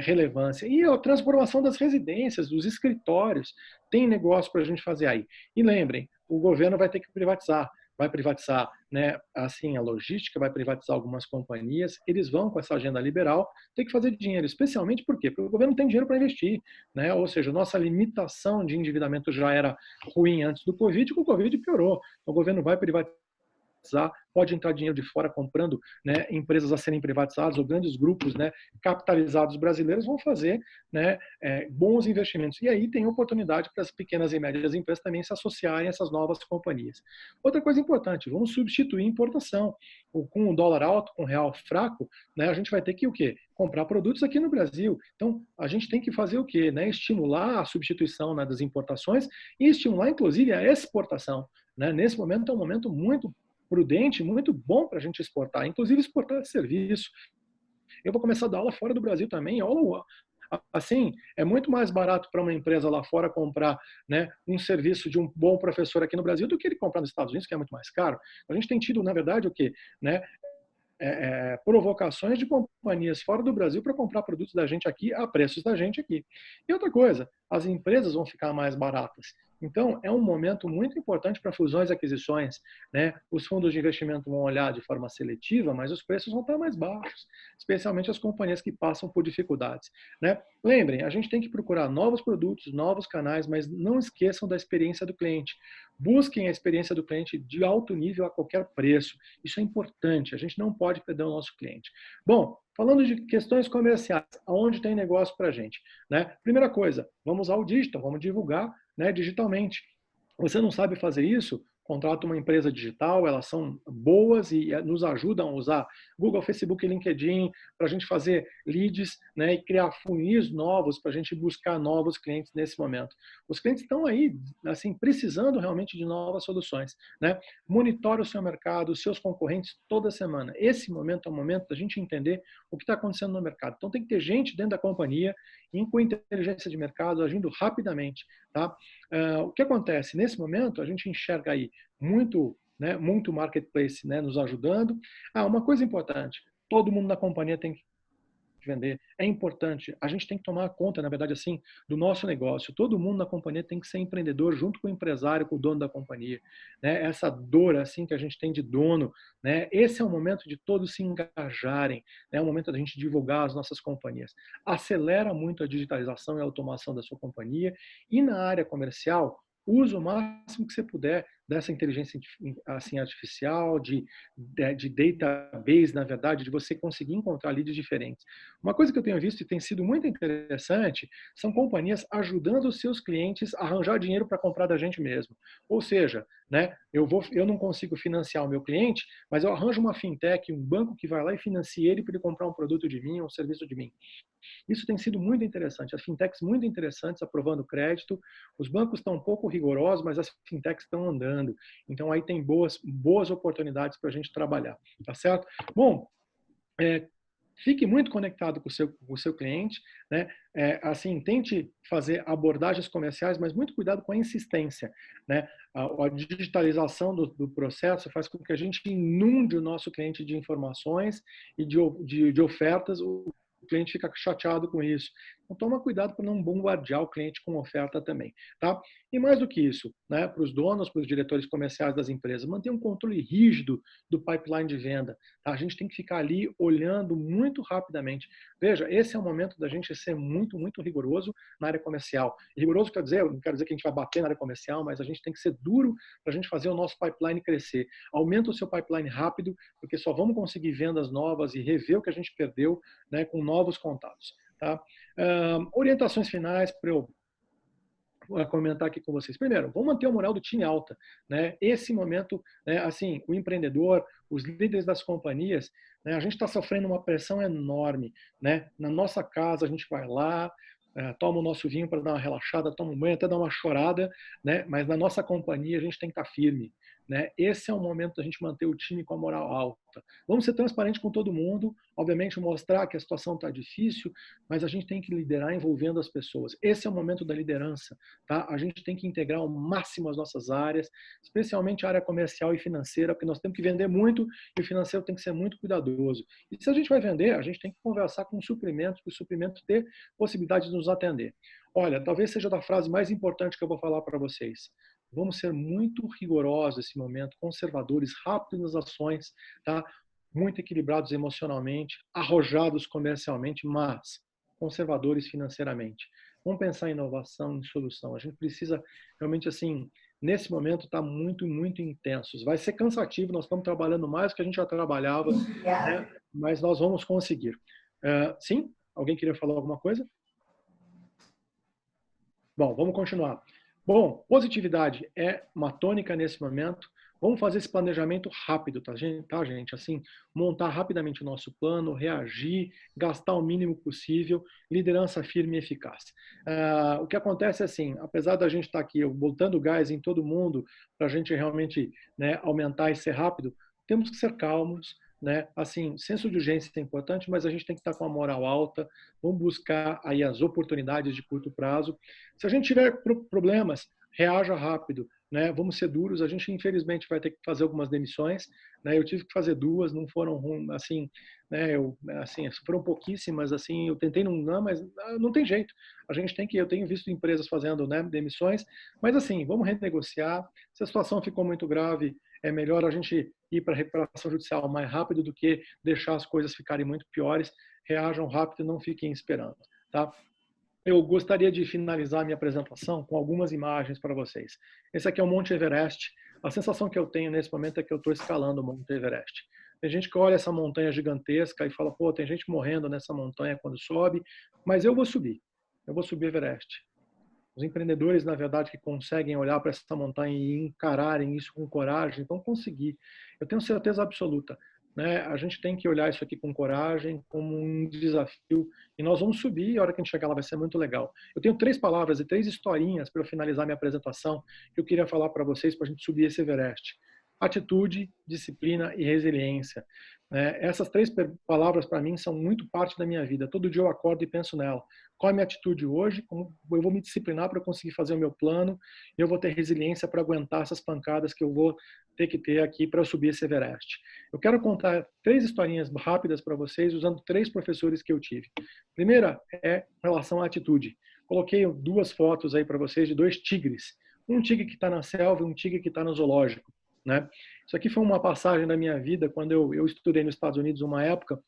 relevância. E a transformação das residências, dos escritórios, tem negócio para a gente fazer aí. E lembrem, o governo vai ter que privatizar. Vai privatizar, né, assim, a logística, vai privatizar algumas companhias, eles vão com essa agenda liberal ter que fazer dinheiro, especialmente por quê? Porque o governo não tem dinheiro para investir, né? Ou seja, nossa limitação de endividamento já era ruim antes do Covid, com o Covid piorou. Então, o governo vai privatizar, pode entrar dinheiro de fora comprando, né, empresas a serem privatizadas ou grandes grupos, né, capitalizados brasileiros vão fazer, né, bons investimentos. E aí tem oportunidade para as pequenas e médias empresas também se associarem a essas novas companhias. Outra coisa importante, vamos substituir importação. Com o dólar alto, com o real fraco, né, a gente vai ter que o quê? Comprar produtos aqui no Brasil. Então, a gente tem que fazer o quê? Né? Estimular a substituição, né, das importações e estimular, inclusive, a exportação. Né? Nesse momento é um momento muito prudente, muito bom para a gente exportar, inclusive exportar serviço. Eu vou começar a dar aula fora do Brasil também, assim, é muito mais barato para uma empresa lá fora comprar, né, um serviço de um bom professor aqui no Brasil do que ele comprar nos Estados Unidos, que é muito mais caro. A gente tem tido, na verdade, o quê? Né, provocações de companhias fora do Brasil para comprar produtos da gente aqui a preços da gente aqui. E outra coisa, as empresas vão ficar mais baratas. Então, é um momento muito importante para fusões e aquisições, né? Os fundos de investimento vão olhar de forma seletiva, mas os preços vão estar mais baixos, especialmente as companhias que passam por dificuldades, né? Lembrem, a gente tem que procurar novos produtos, novos canais, mas não esqueçam da experiência do cliente. Busquem a experiência do cliente de alto nível a qualquer preço. Isso é importante, a gente não pode perder o nosso cliente. Bom, falando de questões comerciais, aonde tem negócio para a gente, né? Primeira coisa, vamos ao digital, vamos divulgar, né, digitalmente. Você não sabe fazer isso? Contrata uma empresa digital, elas são boas e nos ajudam a usar Google, Facebook e LinkedIn para a gente fazer leads, né, e criar funis novos para a gente buscar novos clientes nesse momento. Os clientes estão aí, assim, precisando realmente de novas soluções, né? Monitore o seu mercado, os seus concorrentes toda semana. Esse momento é o momento da gente entender o que está acontecendo no mercado. Então tem que ter gente dentro da companhia, com inteligência de mercado, agindo rapidamente, tá? O que acontece? Nesse momento, a gente enxerga aí muito, né, muito marketplace, né, nos ajudando. Uma coisa importante, todo mundo na companhia tem que vender. É importante. A gente tem que tomar conta, na verdade, assim, do nosso negócio. Todo mundo na companhia tem que ser empreendedor junto com o empresário, com o dono da companhia, né? Essa dor, assim, que a gente tem de dono, né? Esse é o momento de todos se engajarem, né? É o momento da gente divulgar as nossas companhias. Acelera muito a digitalização e a automação da sua companhia. E na área comercial, use o máximo que você puder dessa inteligência assim, artificial, de database, na verdade, de você conseguir encontrar leads diferentes. Uma coisa que eu tenho visto e tem sido muito interessante são companhias ajudando os seus clientes a arranjar dinheiro para comprar da gente mesmo. Ou seja, né, eu não consigo financiar o meu cliente, mas eu arranjo uma fintech, um banco que vai lá e financia ele para ele comprar um produto de mim, um serviço de mim. Isso tem sido muito interessante. As fintechs muito interessantes aprovando crédito. Os bancos estão um pouco rigorosos, mas as fintechs estão andando. Então, aí tem boas oportunidades para a gente trabalhar. Tá certo? Bom, fique muito conectado com o seu cliente, né? Assim, tente fazer abordagens comerciais, mas muito cuidado com a insistência, né? A digitalização do processo faz com que a gente inunde o nosso cliente de informações e de ofertas. O cliente fica chateado com isso. Então, toma cuidado para não bombardear o cliente com oferta também, tá? E mais do que isso, né, para os donos, para os diretores comerciais das empresas, manter um controle rígido do pipeline de venda, tá? A gente tem que ficar ali olhando muito rapidamente. Veja, esse é o momento da gente ser muito, muito rigoroso na área comercial. E rigoroso quer dizer, eu não quero dizer que a gente vai bater na área comercial, mas a gente tem que ser duro para a gente fazer o nosso pipeline crescer. Aumenta o seu pipeline rápido, porque só vamos conseguir vendas novas e rever o que a gente perdeu, né, com novos contatos. Tá? Orientações finais para eu comentar aqui com vocês. Primeiro, vamos manter o moral do time alta, né? Esse momento, né, assim, o empreendedor, os líderes das companhias, né, a gente está sofrendo uma pressão enorme, né? Na nossa casa a gente vai lá, toma o nosso vinho para dar uma relaxada, toma um banho, até dar uma chorada, né? Mas na nossa companhia a gente tem que estar firme, né? Esse é o momento da gente manter o time com a moral alta. Vamos ser transparentes com todo mundo, obviamente mostrar que a situação está difícil, mas a gente tem que liderar envolvendo as pessoas. Esse é o momento da liderança, tá? A gente tem que integrar ao máximo as nossas áreas, especialmente a área comercial e financeira, porque nós temos que vender muito e o financeiro tem que ser muito cuidadoso. E se a gente vai vender, a gente tem que conversar com o suprimento, para o suprimento ter possibilidade de nos atender. Olha, talvez seja a frase mais importante que eu vou falar para vocês. Vamos ser muito rigorosos nesse momento, conservadores, rápidos nas ações, tá? Muito equilibrados emocionalmente, arrojados comercialmente, mas conservadores financeiramente. Vamos pensar em inovação, em solução. A gente precisa realmente, assim, nesse momento, estar muito, muito intensos. Vai ser cansativo, nós estamos trabalhando mais do que a gente já trabalhava, né? Mas nós vamos conseguir. Sim? Alguém queria falar alguma coisa? Bom, vamos continuar. Bom, positividade é uma tônica nesse momento. Vamos fazer esse planejamento rápido, tá, gente? Assim, montar rapidamente o nosso plano, reagir, gastar o mínimo possível, liderança firme e eficaz. O que acontece é assim, apesar da gente estar aqui botando gás em todo mundo para a gente realmente, né, aumentar e ser rápido, temos que ser calmos, né? Assim, senso de urgência é importante, mas a gente tem que estar com a moral alta, vamos buscar aí as oportunidades de curto prazo. Se a gente tiver problemas, reaja rápido, né? Vamos ser duros, a gente infelizmente vai ter que fazer algumas demissões, né? Eu tive que fazer 2, não foram assim, né? Foram pouquíssimas, assim. Eu tentei não, mas não tem jeito. A gente tem que, eu tenho visto empresas fazendo, né, demissões, mas assim, vamos renegociar. Se a situação ficou muito grave, é melhor a gente ir para a recuperação judicial mais rápido do que deixar as coisas ficarem muito piores. Reajam rápido e não fiquem esperando, tá? Eu gostaria de finalizar minha apresentação com algumas imagens para vocês. Esse aqui é o Monte Everest. A sensação que eu tenho nesse momento é que eu estou escalando o Monte Everest. Tem gente que olha essa montanha gigantesca e fala, pô, tem gente morrendo nessa montanha quando sobe, mas eu vou subir. Eu vou subir Everest. Os empreendedores, na verdade, que conseguem olhar para essa montanha e encararem isso com coragem, vão conseguir. Eu tenho certeza absoluta. Né? A gente tem que olhar isso aqui com coragem, como um desafio, e nós vamos subir, e a hora que a gente chegar lá vai ser muito legal. Eu tenho 3 palavras e 3 historinhas para eu finalizar minha apresentação, que eu queria falar para vocês para a gente subir esse Everest. Atitude, disciplina e resiliência. Essas 3 palavras, para mim, são muito parte da minha vida. Todo dia eu acordo e penso nela. Qual é a minha atitude hoje? Como eu vou me disciplinar para conseguir fazer o meu plano? E eu vou ter resiliência para aguentar essas pancadas que eu vou ter que ter aqui para eu subir esse Everest. Eu quero contar 3 historinhas rápidas para vocês, usando 3 professores que eu tive. Primeira é em relação à atitude. Coloquei 2 fotos aí para vocês de 2 tigres. Um tigre que está na selva e um tigre que está no zoológico. Né? Isso aqui foi uma passagem da minha vida, quando eu estudei nos Estados Unidos uma época,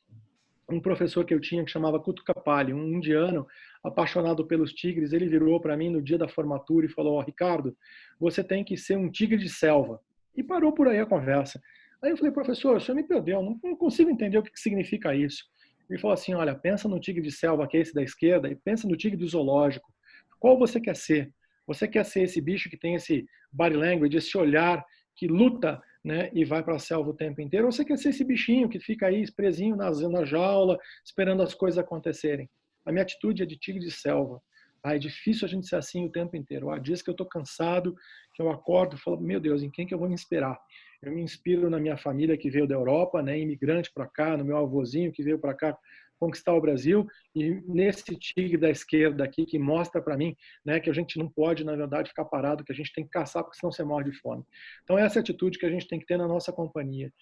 um professor que eu tinha que chamava Kutu Kapali, um indiano apaixonado pelos tigres, ele virou para mim no dia da formatura e falou, Ricardo, você tem que ser um tigre de selva. E parou por aí a conversa. Aí eu falei, professor, o senhor me perdeu, não consigo entender o que significa isso. Ele falou assim, olha, pensa no tigre de selva, que é esse da esquerda, e pensa no tigre do zoológico. Qual você quer ser? Você quer ser esse bicho que tem esse body language, esse olhar que luta, né, e vai para a selva o tempo inteiro, ou você quer ser esse bichinho que fica aí presinho na jaula, esperando as coisas acontecerem? A minha atitude é de tigre de selva. É difícil a gente ser assim o tempo inteiro. Há dias que eu estou cansado, que eu acordo e falo, meu Deus, em quem que eu vou me inspirar? Eu me inspiro na minha família que veio da Europa, né, imigrante para cá, no meu avôzinho que veio para cá conquistar o Brasil, e nesse tigre da esquerda aqui que mostra para mim, né, que a gente não pode, na verdade, ficar parado, que a gente tem que caçar, porque senão você morre de fome. Então essa é a atitude que a gente tem que ter na nossa companhia.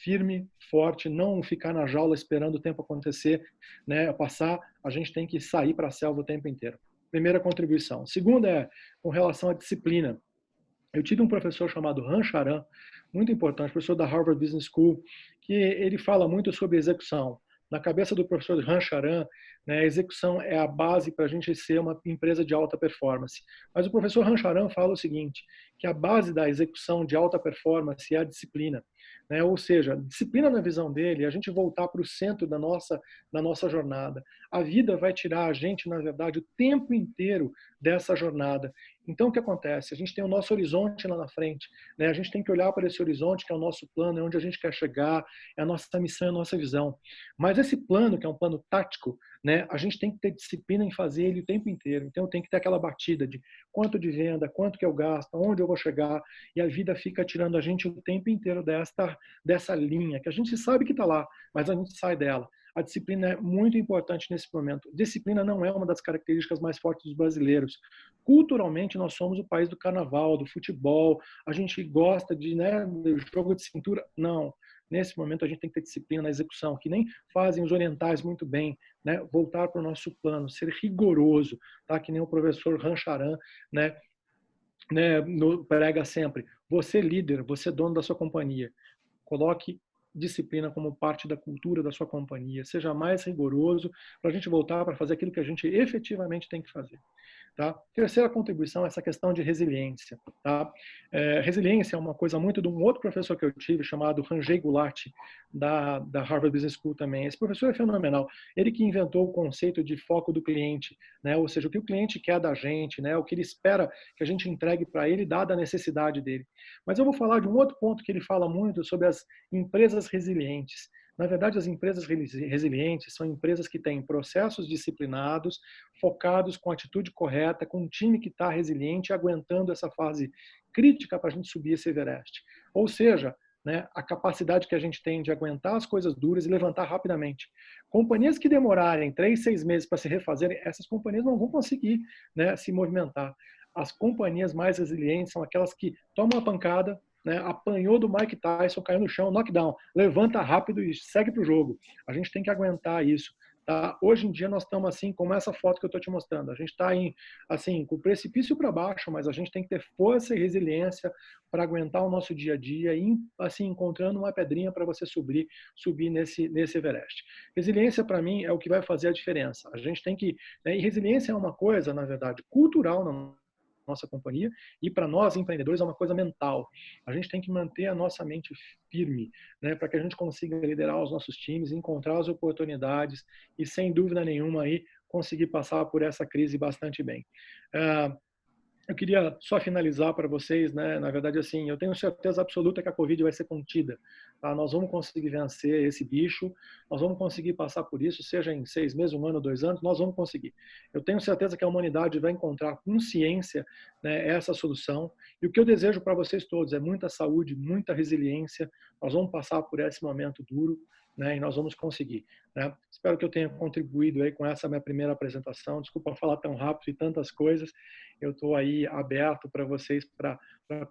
Firme, forte, não ficar na jaula esperando o tempo acontecer, né, passar, a gente tem que sair para a selva o tempo inteiro. Primeira contribuição. Segunda é com relação à disciplina. Eu tive um professor chamado Ram Charan, muito importante, professor da Harvard Business School, que ele fala muito sobre execução. Na cabeça do professor Ram Charan, né, a execução é a base para a gente ser uma empresa de alta performance. Mas o professor Ram Charan fala o seguinte, que a base da execução de alta performance é a disciplina. Né? Ou seja, disciplina na visão dele é a gente voltar para o centro da nossa jornada. A vida vai tirar a gente, na verdade, o tempo inteiro dessa jornada. Então, o que acontece? A gente tem o nosso horizonte lá na frente. Né? A gente tem que olhar para esse horizonte, que é o nosso plano, é onde a gente quer chegar, é a nossa missão, é a nossa visão. Mas esse plano, que é um plano tático, né? A gente tem que ter disciplina em fazer ele o tempo inteiro. Então, tem que ter aquela batida de quanto de venda, quanto que eu gasto, onde eu vou chegar. E a vida fica tirando a gente o tempo inteiro dessa linha, que a gente sabe que está lá, mas a gente sai dela. A disciplina é muito importante nesse momento. Disciplina não é uma das características mais fortes dos brasileiros. Culturalmente, nós somos o país do carnaval, do futebol, a gente gosta de, né, do jogo de cintura. Não. Nesse momento, a gente tem que ter disciplina na execução, que nem fazem os orientais muito bem, né? Voltar para o nosso plano, ser rigoroso, tá? Que nem o professor Ram Charan, né, prega sempre. Você líder, você dono da sua companhia. Coloque disciplina como parte da cultura da sua companhia. Seja mais rigoroso para a gente voltar para fazer aquilo que a gente efetivamente tem que fazer. Tá? Terceira contribuição é essa questão de resiliência. Tá? Resiliência é uma coisa muito de um outro professor que eu tive, chamado Ranjay Gulati, da Harvard Business School também. Esse professor é fenomenal. Ele que inventou o conceito de foco do cliente, né? Ou seja, o que o cliente quer da gente, né? O que ele espera que a gente entregue para ele, dada a necessidade dele. Mas eu vou falar de um outro ponto que ele fala muito sobre as empresas resilientes. Na verdade, as empresas resilientes são empresas que têm processos disciplinados, focados com a atitude correta, com um time que está resiliente, aguentando essa fase crítica para a gente subir esse Everest. Ou seja, né, a capacidade que a gente tem de aguentar as coisas duras e levantar rapidamente. Companhias que demorarem 3, 6 meses para se refazerem, essas companhias não vão conseguir, né, se movimentar. As companhias mais resilientes são aquelas que tomam a pancada, né, apanhou do Mike Tyson, caiu no chão, knockdown, levanta rápido e segue para o jogo. A gente tem que aguentar isso. Tá? Hoje em dia nós estamos assim, como essa foto que eu estou te mostrando. A gente está assim, com o precipício para baixo, mas a gente tem que ter força e resiliência para aguentar o nosso dia a dia e assim, encontrando uma pedrinha para você subir nesse Everest. Resiliência, para mim, é o que vai fazer a diferença. A gente tem que... Né, e resiliência é uma coisa, na verdade, cultural na nossa companhia, e para nós empreendedores é uma coisa mental. A gente tem que manter a nossa mente firme, né, para que a gente consiga liderar os nossos times, encontrar as oportunidades e, sem dúvida nenhuma, aí, conseguir passar por essa crise bastante bem. Eu queria só finalizar para vocês, né? Na verdade, assim, eu tenho certeza absoluta que a Covid vai ser contida. Tá? Nós vamos conseguir vencer esse bicho, nós vamos conseguir passar por isso, seja em 6 meses, 1 ano, 2 anos, nós vamos conseguir. Eu tenho certeza que a humanidade vai encontrar com ciência, né, essa solução. E o que eu desejo para vocês todos é muita saúde, muita resiliência. Nós vamos passar por esse momento duro, né, e nós vamos conseguir. Né? Espero que eu tenha contribuído aí com essa minha primeira apresentação. Desculpa falar tão rápido e tantas coisas. Eu estou aí aberto para vocês, para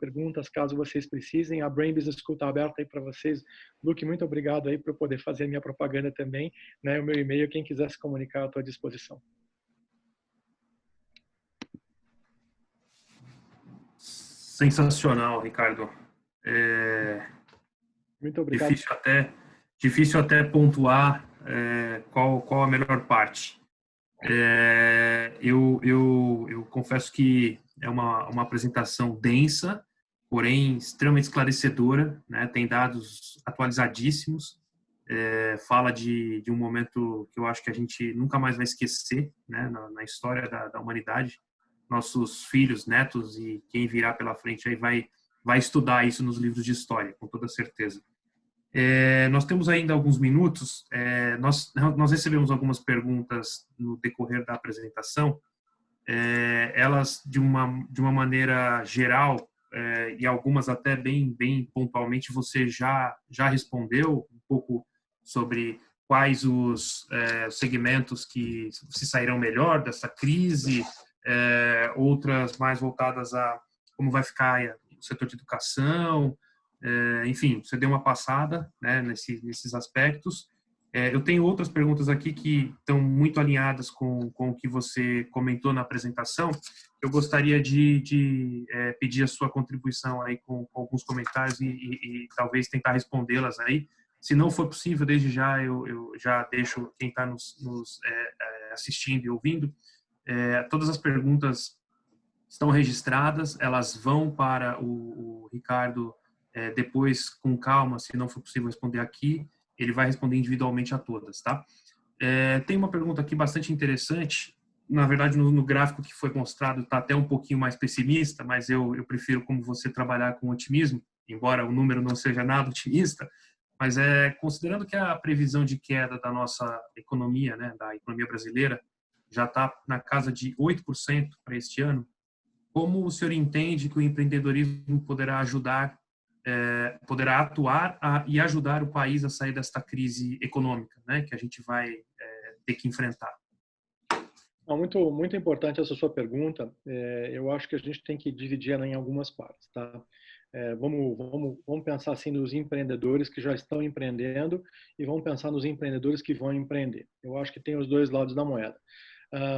perguntas, caso vocês precisem. A Brain Business School está aberta aí para vocês. Luke, muito obrigado aí por eu poder fazer a minha propaganda também. Né? O meu e-mail, quem quiser se comunicar, eu estou à disposição. Sensacional, Ricardo. Muito obrigado. Difícil até pontuar qual a melhor parte. Eu confesso que é uma apresentação densa, porém extremamente esclarecedora, né? Tem dados atualizadíssimos, fala de um momento que eu acho que a gente nunca mais vai esquecer, né? Na história da humanidade. Nossos filhos, netos e quem virá pela frente aí vai estudar isso nos livros de história, com toda certeza. Nós temos ainda alguns minutos. Nós recebemos algumas perguntas no decorrer da apresentação. Elas, de uma maneira geral, e algumas até bem pontualmente, você já respondeu um pouco sobre quais os segmentos que se sairão melhor dessa crise, outras mais voltadas a como vai ficar o setor de educação. Enfim, você deu uma passada, né, nesses aspectos. Eu tenho outras perguntas aqui que estão muito alinhadas com o que você comentou na apresentação. Eu gostaria de pedir a sua contribuição aí com alguns comentários e talvez tentar respondê-las aí. Se não for possível, desde já eu já deixo quem está nos assistindo e ouvindo. Todas as perguntas estão registradas, elas vão para o Ricardo depois, com calma, se não for possível responder aqui, ele vai responder individualmente a todas, tá? Tem uma pergunta aqui bastante interessante. Na verdade, no gráfico que foi mostrado está até um pouquinho mais pessimista, mas eu prefiro, como você, trabalhar com otimismo, embora o número não seja nada otimista, mas considerando que a previsão de queda da nossa economia, né, da economia brasileira, já está na casa de 8% para este ano, como o senhor entende que o empreendedorismo poderá atuar e ajudar o país a sair desta crise econômica, né, que a gente vai ter que enfrentar? Muito, muito importante essa sua pergunta. Eu acho que a gente tem que dividir ela em algumas partes, tá? Vamos pensar assim nos empreendedores que já estão empreendendo e vamos pensar nos empreendedores que vão empreender. Eu acho que tem os dois lados da moeda.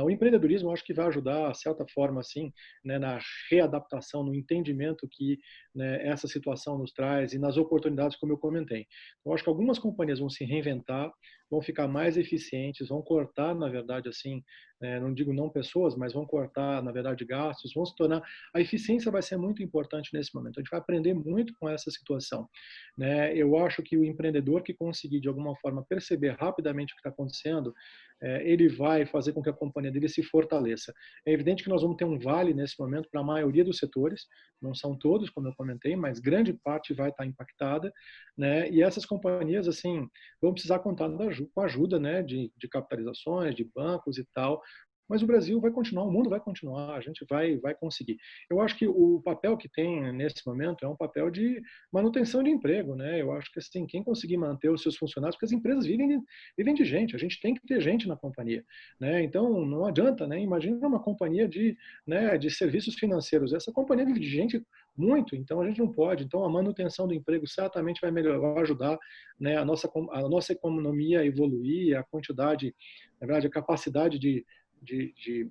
O empreendedorismo, eu acho que vai ajudar, de certa forma, assim, né, na readaptação, no entendimento que, né, essa situação nos traz e nas oportunidades, como eu comentei. Eu acho que algumas companhias vão se reinventar, vão ficar mais eficientes, vão cortar, na verdade, assim, não digo não pessoas, mas vão cortar, na verdade, gastos, vão se tornar... A eficiência vai ser muito importante nesse momento. A gente vai aprender muito com essa situação, né? Eu acho que o empreendedor que conseguir, de alguma forma, perceber rapidamente o que está acontecendo, ele vai fazer com que a companhia dele se fortaleça. É evidente que nós vamos ter um vale nesse momento para a maioria dos setores, não são todos, como eu comentei, mas grande parte vai estar impactada, né? E essas companhias, assim, vão precisar contar com a ajuda, né, de capitalizações, de bancos e tal, mas o Brasil vai continuar, o mundo vai continuar, a gente vai conseguir. Eu acho que o papel que tem nesse momento é um papel de manutenção de emprego, né? Eu acho que assim, quem conseguir manter os seus funcionários, porque as empresas vivem de gente, a gente tem que ter gente na companhia, né? Então não adianta, né? Imagina uma companhia de serviços financeiros, essa companhia vive de gente muito, então a gente não pode. Então a manutenção do emprego certamente vai melhorar, vai ajudar, né, a nossa economia a evoluir, a quantidade, na verdade, a capacidade de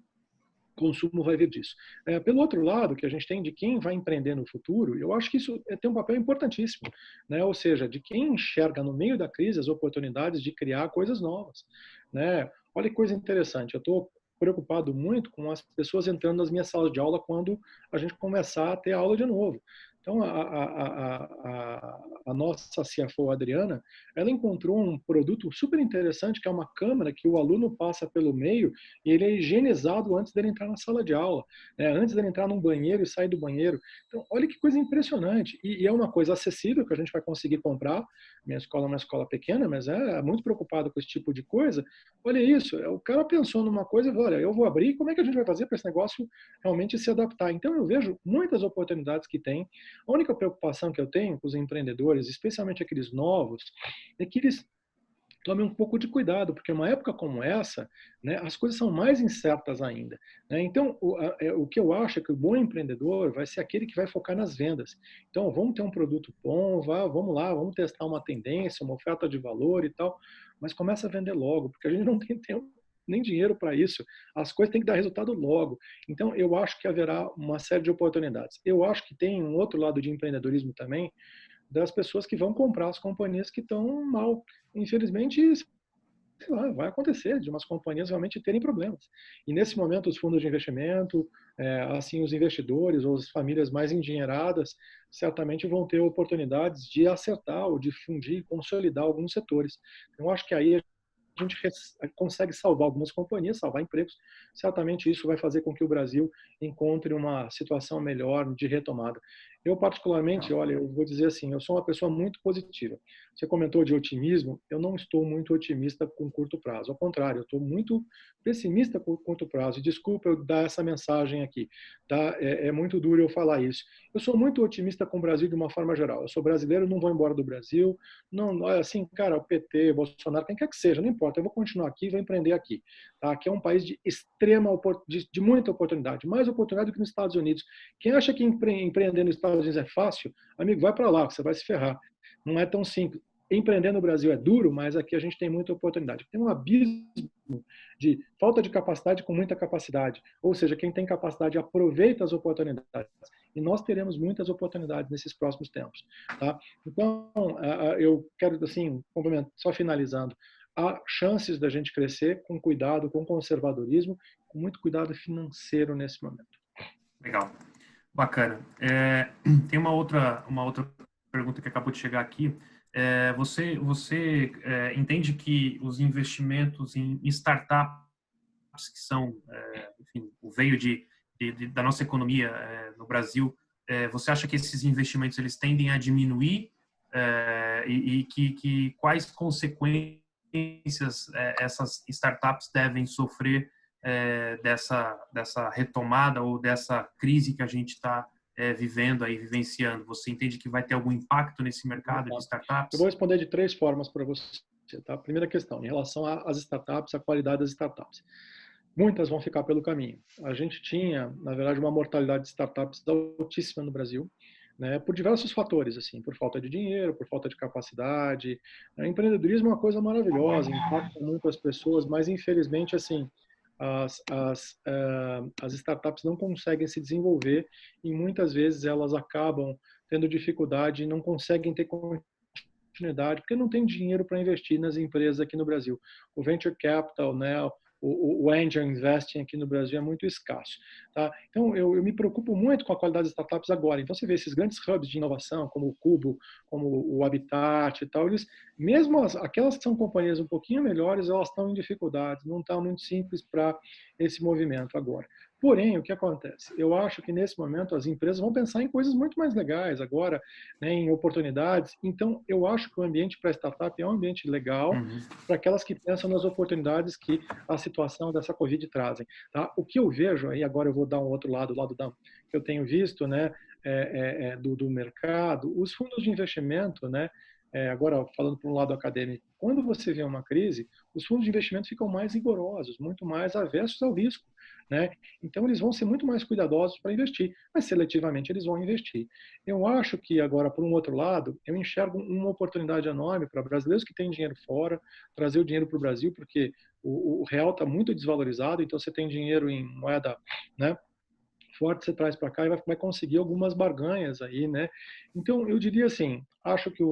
consumo vai vir disso. Pelo outro lado, que a gente tem de quem vai empreender no futuro, eu acho que isso tem um papel importantíssimo, né? Ou seja, de quem enxerga no meio da crise as oportunidades de criar coisas novas, né? Olha que coisa interessante, eu estou preocupado muito com as pessoas entrando nas minhas salas de aula quando a gente começar a ter aula de novo. Então, a nossa CFO, Adriana, ela encontrou um produto super interessante, que é uma câmera que o aluno passa pelo meio e ele é higienizado antes dele entrar na sala de aula, né? Antes dele entrar num banheiro e sair do banheiro. Então, olha que coisa impressionante. E é uma coisa acessível que a gente vai conseguir comprar. Minha escola é uma escola pequena, mas é muito preocupado com esse tipo de coisa. Olha isso, o cara pensou numa coisa e falou, olha, eu vou abrir, como é que a gente vai fazer para esse negócio realmente se adaptar? Então, eu vejo muitas oportunidades que tem. A única preocupação que eu tenho com os empreendedores, especialmente aqueles novos, é que eles tomem um pouco de cuidado, porque uma época como essa, né, as coisas são mais incertas ainda, né? Então, o que eu acho é que o bom empreendedor vai ser aquele que vai focar nas vendas. Então, vamos ter um produto bom, vamos lá, vamos testar uma tendência, uma oferta de valor e tal, mas começa a vender logo, porque a gente não tem tempo nem dinheiro para isso. As coisas têm que dar resultado logo. Então, eu acho que haverá uma série de oportunidades. Eu acho que tem um outro lado de empreendedorismo também, das pessoas que vão comprar as companhias que estão mal. Infelizmente, sei lá, vai acontecer de umas companhias realmente terem problemas. E nesse momento, os fundos de investimento, assim, os investidores ou as famílias mais endinheiradas, certamente vão ter oportunidades de acertar ou de fundir, consolidar alguns setores. Eu acho que aí a gente consegue salvar algumas companhias, salvar empregos. Certamente isso vai fazer com que o Brasil encontre uma situação melhor de retomada. Eu, particularmente, olha, eu vou dizer assim, eu sou uma pessoa muito positiva. Você comentou de otimismo, eu não estou muito otimista com curto prazo. Ao contrário, eu estou muito pessimista com curto prazo. E desculpa eu dar essa mensagem aqui, tá? É muito duro eu falar isso. Eu sou muito otimista com o Brasil de uma forma geral. Eu sou brasileiro, não vou embora do Brasil. Não, assim, cara, o PT, Bolsonaro, quem quer que seja, não importa. Eu vou continuar aqui, vou empreender aqui. Tá? Aqui é um país de extrema, de muita oportunidade, mais oportunidade do que nos Estados Unidos. Quem acha que empreender nos Estados Unidos é fácil, amigo, vai para lá, você vai se ferrar. Não é tão simples. Empreender no Brasil é duro, mas aqui a gente tem muita oportunidade. Tem um abismo de falta de capacidade com muita capacidade. Ou seja, quem tem capacidade aproveita as oportunidades. E nós teremos muitas oportunidades nesses próximos tempos. Tá? Então, eu quero, assim, complementar, só finalizando, há chances da gente crescer com cuidado, com conservadorismo, com muito cuidado financeiro nesse momento. Legal. Bacana. Tem uma outra pergunta que acabou de chegar aqui. Você entende que os investimentos em startups, que são, enfim, o veio da nossa economia no Brasil, você acha que esses investimentos eles tendem a diminuir e que quais consequências essas startups devem sofrer dessa retomada ou dessa crise que a gente está vivendo aí, vivenciando? Você entende que vai ter algum impacto nesse mercado de startups? Eu vou responder de 3 formas para você. Tá? Primeira questão, em relação às startups, a qualidade das startups. Muitas vão ficar pelo caminho. A gente tinha, na verdade, uma mortalidade de startups altíssima no Brasil, né, por diversos fatores, assim, por falta de dinheiro, por falta de capacidade. O empreendedorismo é uma coisa maravilhosa, impacta muito as pessoas, mas infelizmente, assim, as startups não conseguem se desenvolver e muitas vezes elas acabam tendo dificuldade e não conseguem ter continuidade porque não tem dinheiro para investir nas empresas aqui no Brasil. O venture capital, né, o angel investing aqui no Brasil é muito escasso. Tá? Então, eu me preocupo muito com a qualidade das startups agora. Então, você vê esses grandes hubs de inovação, como o Cubo, como o Habitat e tal, eles, mesmo aquelas que são companhias um pouquinho melhores, elas estão em dificuldades, não está muito simples para esse movimento agora. Porém, o que acontece? Eu acho que nesse momento as empresas vão pensar em coisas muito mais legais agora, né, em oportunidades. Então, eu acho que o ambiente para startup é um ambiente legal para aquelas que pensam nas oportunidades que a situação dessa Covid trazem. Tá? O que eu vejo aí, agora eu vou dar um outro lado, o lado que eu tenho visto, né, do mercado, os fundos de investimento, né, agora falando por um lado acadêmico, quando você vê uma crise, os fundos de investimento ficam mais rigorosos, muito mais avessos ao risco, né? Então, eles vão ser muito mais cuidadosos para investir, mas seletivamente eles vão investir. Eu acho que agora, por um outro lado, eu enxergo uma oportunidade enorme para brasileiros que têm dinheiro fora, trazer o dinheiro para o Brasil, porque o real está muito desvalorizado, então você tem dinheiro em moeda, né, forte, você traz para cá e vai conseguir algumas barganhas aí, né? Então, eu diria assim, acho que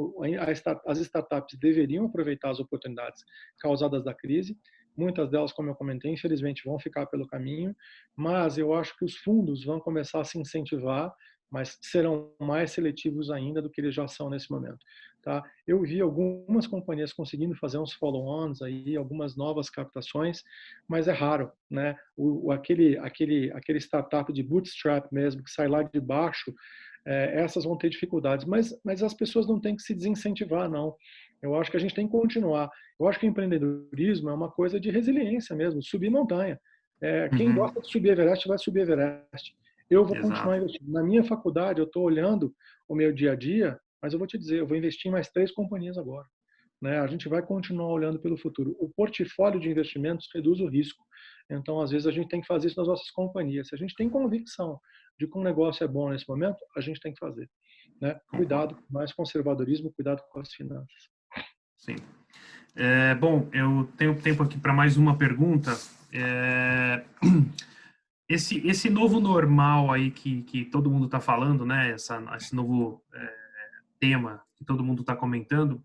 as startups deveriam aproveitar as oportunidades causadas da crise. Muitas delas, como eu comentei, infelizmente vão ficar pelo caminho, mas eu acho que os fundos vão começar a se incentivar, mas serão mais seletivos ainda do que eles já são nesse momento. Tá? Eu vi algumas companhias conseguindo fazer uns follow-ons aí, algumas novas captações, mas é raro, né? Aquele startup de bootstrap mesmo, que sai lá de baixo, essas vão ter dificuldades, mas as pessoas não têm que se desincentivar, não. Eu acho que a gente tem que continuar. Eu acho que o empreendedorismo é uma coisa de resiliência mesmo, subir montanha. Quem gosta de subir Everest vai subir Everest. Eu vou continuar Exato. investindo. Na minha faculdade, eu estou olhando o meu dia a dia, mas eu vou te dizer, eu vou investir em mais 3 companhias agora, né? A gente vai continuar olhando pelo futuro. O portfólio de investimentos reduz o risco. Então, às vezes, a gente tem que fazer isso nas nossas companhias. Se a gente tem convicção de que um negócio é bom nesse momento, a gente tem que fazer, né? Concordo. Cuidado, mais conservadorismo, cuidado com as finanças. Sim. Bom, eu tenho tempo aqui para mais uma pergunta. Esse novo normal aí que todo mundo está falando, né? Esse novo tema que todo mundo está comentando,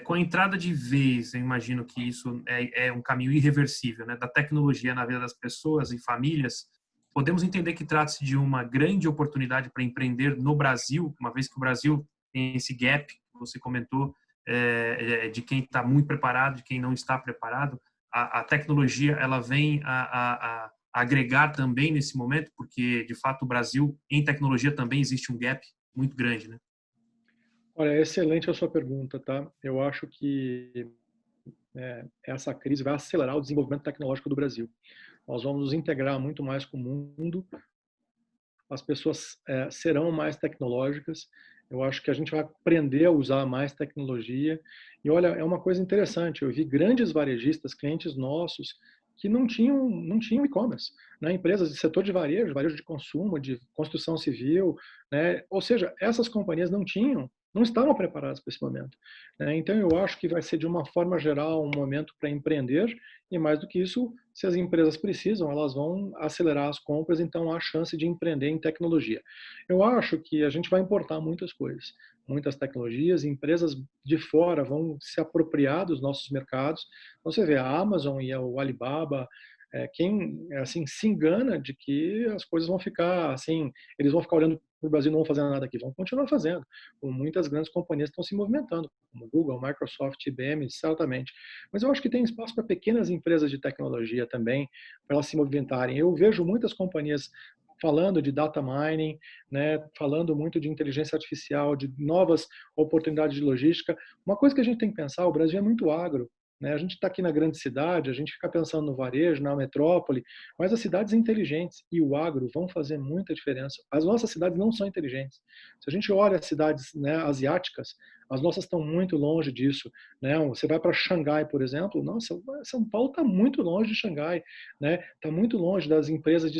com a entrada de vez, eu imagino que isso é um caminho irreversível, né? Da tecnologia na vida das pessoas e famílias. Podemos entender que trata-se de uma grande oportunidade para empreender no Brasil, uma vez que o Brasil tem esse gap que você comentou, de quem está muito preparado, de quem não está preparado. A tecnologia ela vem a agregar também nesse momento, porque de fato o Brasil em tecnologia também existe um gap muito grande, né? Olha, excelente a sua pergunta, tá? Eu acho que essa crise vai acelerar o desenvolvimento tecnológico do Brasil. Nós vamos nos integrar muito mais com o mundo, as pessoas serão mais tecnológicas. Eu acho que a gente vai aprender a usar mais tecnologia. E olha, é uma coisa interessante. Eu vi grandes varejistas, clientes nossos, que não tinham e-commerce, né? Empresas de setor de varejo de consumo, de construção civil, né? Ou seja, essas companhias não estavam preparadas para esse momento, né? Então eu acho que vai ser de uma forma geral um momento para empreender e mais do que isso, se as empresas precisam, elas vão acelerar as compras, então há chance de empreender em tecnologia. Eu acho que a gente vai importar muitas coisas, muitas tecnologias, empresas de fora vão se apropriar dos nossos mercados. Então, você vê a Amazon e o Alibaba, quem assim se engana de que as coisas vão ficar assim, eles vão ficar olhando para o Brasil e não vão fazer nada aqui, vão continuar fazendo. Muitas grandes companhias estão se movimentando, como Google, Microsoft, IBM, certamente. Mas eu acho que tem espaço para pequenas empresas de tecnologia também, para elas se movimentarem. Eu vejo muitas companhias falando de data mining, né, falando muito de inteligência artificial, de novas oportunidades de logística. Uma coisa que a gente tem que pensar, o Brasil é muito agro, né? A gente está aqui na grande cidade, a gente fica pensando no varejo, na metrópole, mas as cidades inteligentes e o agro vão fazer muita diferença. As nossas cidades não são inteligentes. Se a gente olha as cidades, né, asiáticas, as nossas estão muito longe disso, né? Você vai para Xangai, por exemplo, nossa, São Paulo está muito longe de Xangai, né? Está muito longe das empresas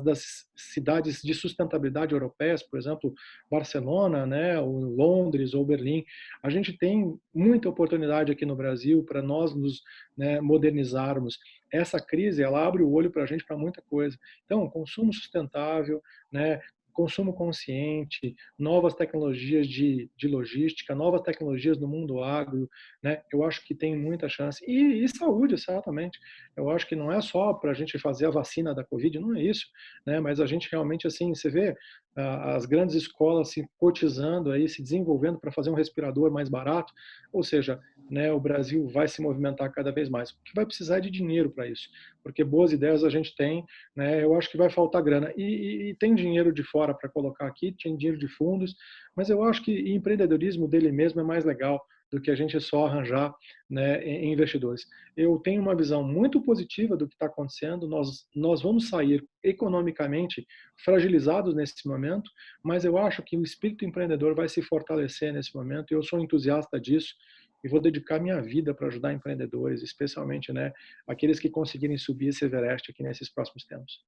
das cidades de sustentabilidade europeias, por exemplo, Barcelona, né? Ou Londres ou Berlim. A gente tem muita oportunidade aqui no Brasil para nós nos, né, modernizarmos. Essa crise ela abre o olho para a gente para muita coisa. Então, consumo sustentável, né? Consumo consciente, novas tecnologias de logística, novas tecnologias no mundo agro, né? Eu acho que tem muita chance. E saúde, certamente. Eu acho que não é só para a gente fazer a vacina da Covid, não é isso, né? Mas a gente realmente, assim, você vê as grandes escolas se cotizando aí, se desenvolvendo para fazer um respirador mais barato, ou seja, né, o Brasil vai se movimentar cada vez mais. O que vai precisar é de dinheiro para isso, porque boas ideias a gente tem, né? Eu acho que vai faltar grana e tem dinheiro de fora para colocar aqui, tem dinheiro de fundos, mas eu acho que empreendedorismo dele mesmo é mais legal do que a gente só arranjar, né, investidores. Eu tenho uma visão muito positiva do que está acontecendo. Nós vamos sair economicamente fragilizados nesse momento, mas eu acho que o espírito empreendedor vai se fortalecer nesse momento. Eu sou entusiasta disso. e vou dedicar minha vida para ajudar empreendedores, especialmente, né, aqueles que conseguirem subir esse Everest aqui nesses próximos tempos.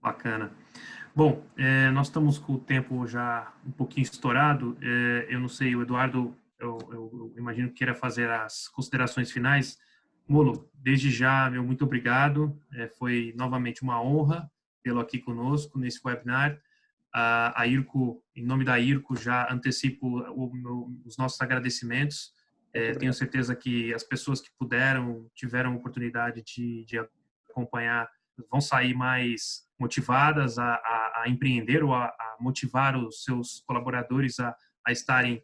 Bacana. Bom, nós estamos com o tempo já um pouquinho estourado. Eu não sei, o Eduardo, eu imagino que queira fazer as considerações finais. Molo, desde já, meu muito obrigado. Foi novamente uma honra tê-lo aqui conosco nesse webinar. A IRCO, em nome da IRCO, já antecipo os nossos agradecimentos. Tenho certeza que as pessoas que tiveram oportunidade de acompanhar, vão sair mais motivadas a empreender ou a motivar os seus colaboradores a estarem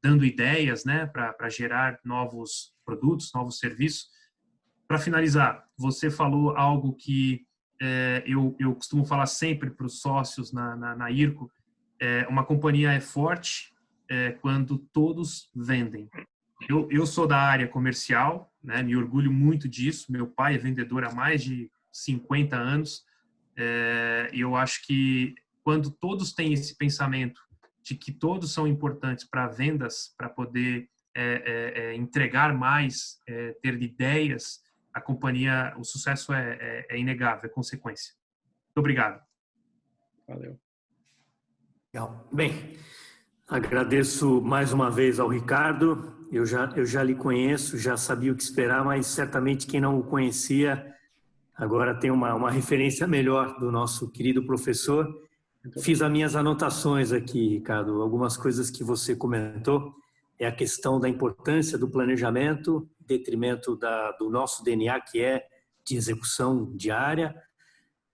dando ideias, né, para gerar novos produtos, novos serviços. Para finalizar, você falou algo que eu costumo falar sempre para os sócios na IRCO. Uma companhia é forte quando todos vendem. Eu sou da área comercial, né, me orgulho muito disso. Meu pai é vendedor há mais de 50 anos. E eu acho que quando todos têm esse pensamento de que todos são importantes para vendas, para poder entregar mais, ter ideias, a companhia, o sucesso é inegável, é consequência. Muito obrigado. Valeu. Legal. Bem, agradeço mais uma vez ao Ricardo. Eu já lhe conheço, já sabia o que esperar, mas certamente quem não o conhecia agora tem uma referência melhor do nosso querido professor. Fiz as minhas anotações aqui, Ricardo. Algumas coisas que você comentou é a questão da importância do planejamento, em detrimento do nosso DNA, que é de execução diária,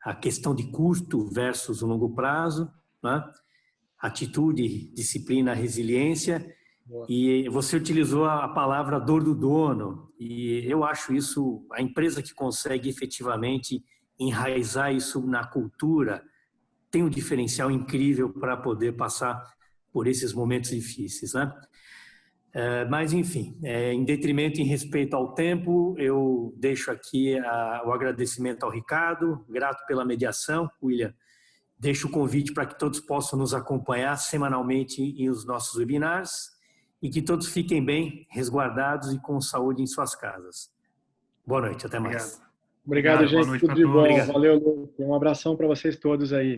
a questão de curto versus o longo prazo, né? Atitude, disciplina, resiliência. Boa. E você utilizou a palavra dor do dono, e eu acho isso, a empresa que consegue efetivamente enraizar isso na cultura tem um diferencial incrível para poder passar por esses momentos difíceis, né? Mas, enfim, em detrimento, em respeito ao tempo, eu deixo aqui o agradecimento ao Ricardo, grato pela mediação. William, deixo o convite para que todos possam nos acompanhar semanalmente em os nossos webinars e que todos fiquem bem, resguardados e com saúde em suas casas. Boa noite, até mais. Obrigado, gente. Boa noite tudo de bom. todos. Valeu, Lu. Um abração para vocês todos aí.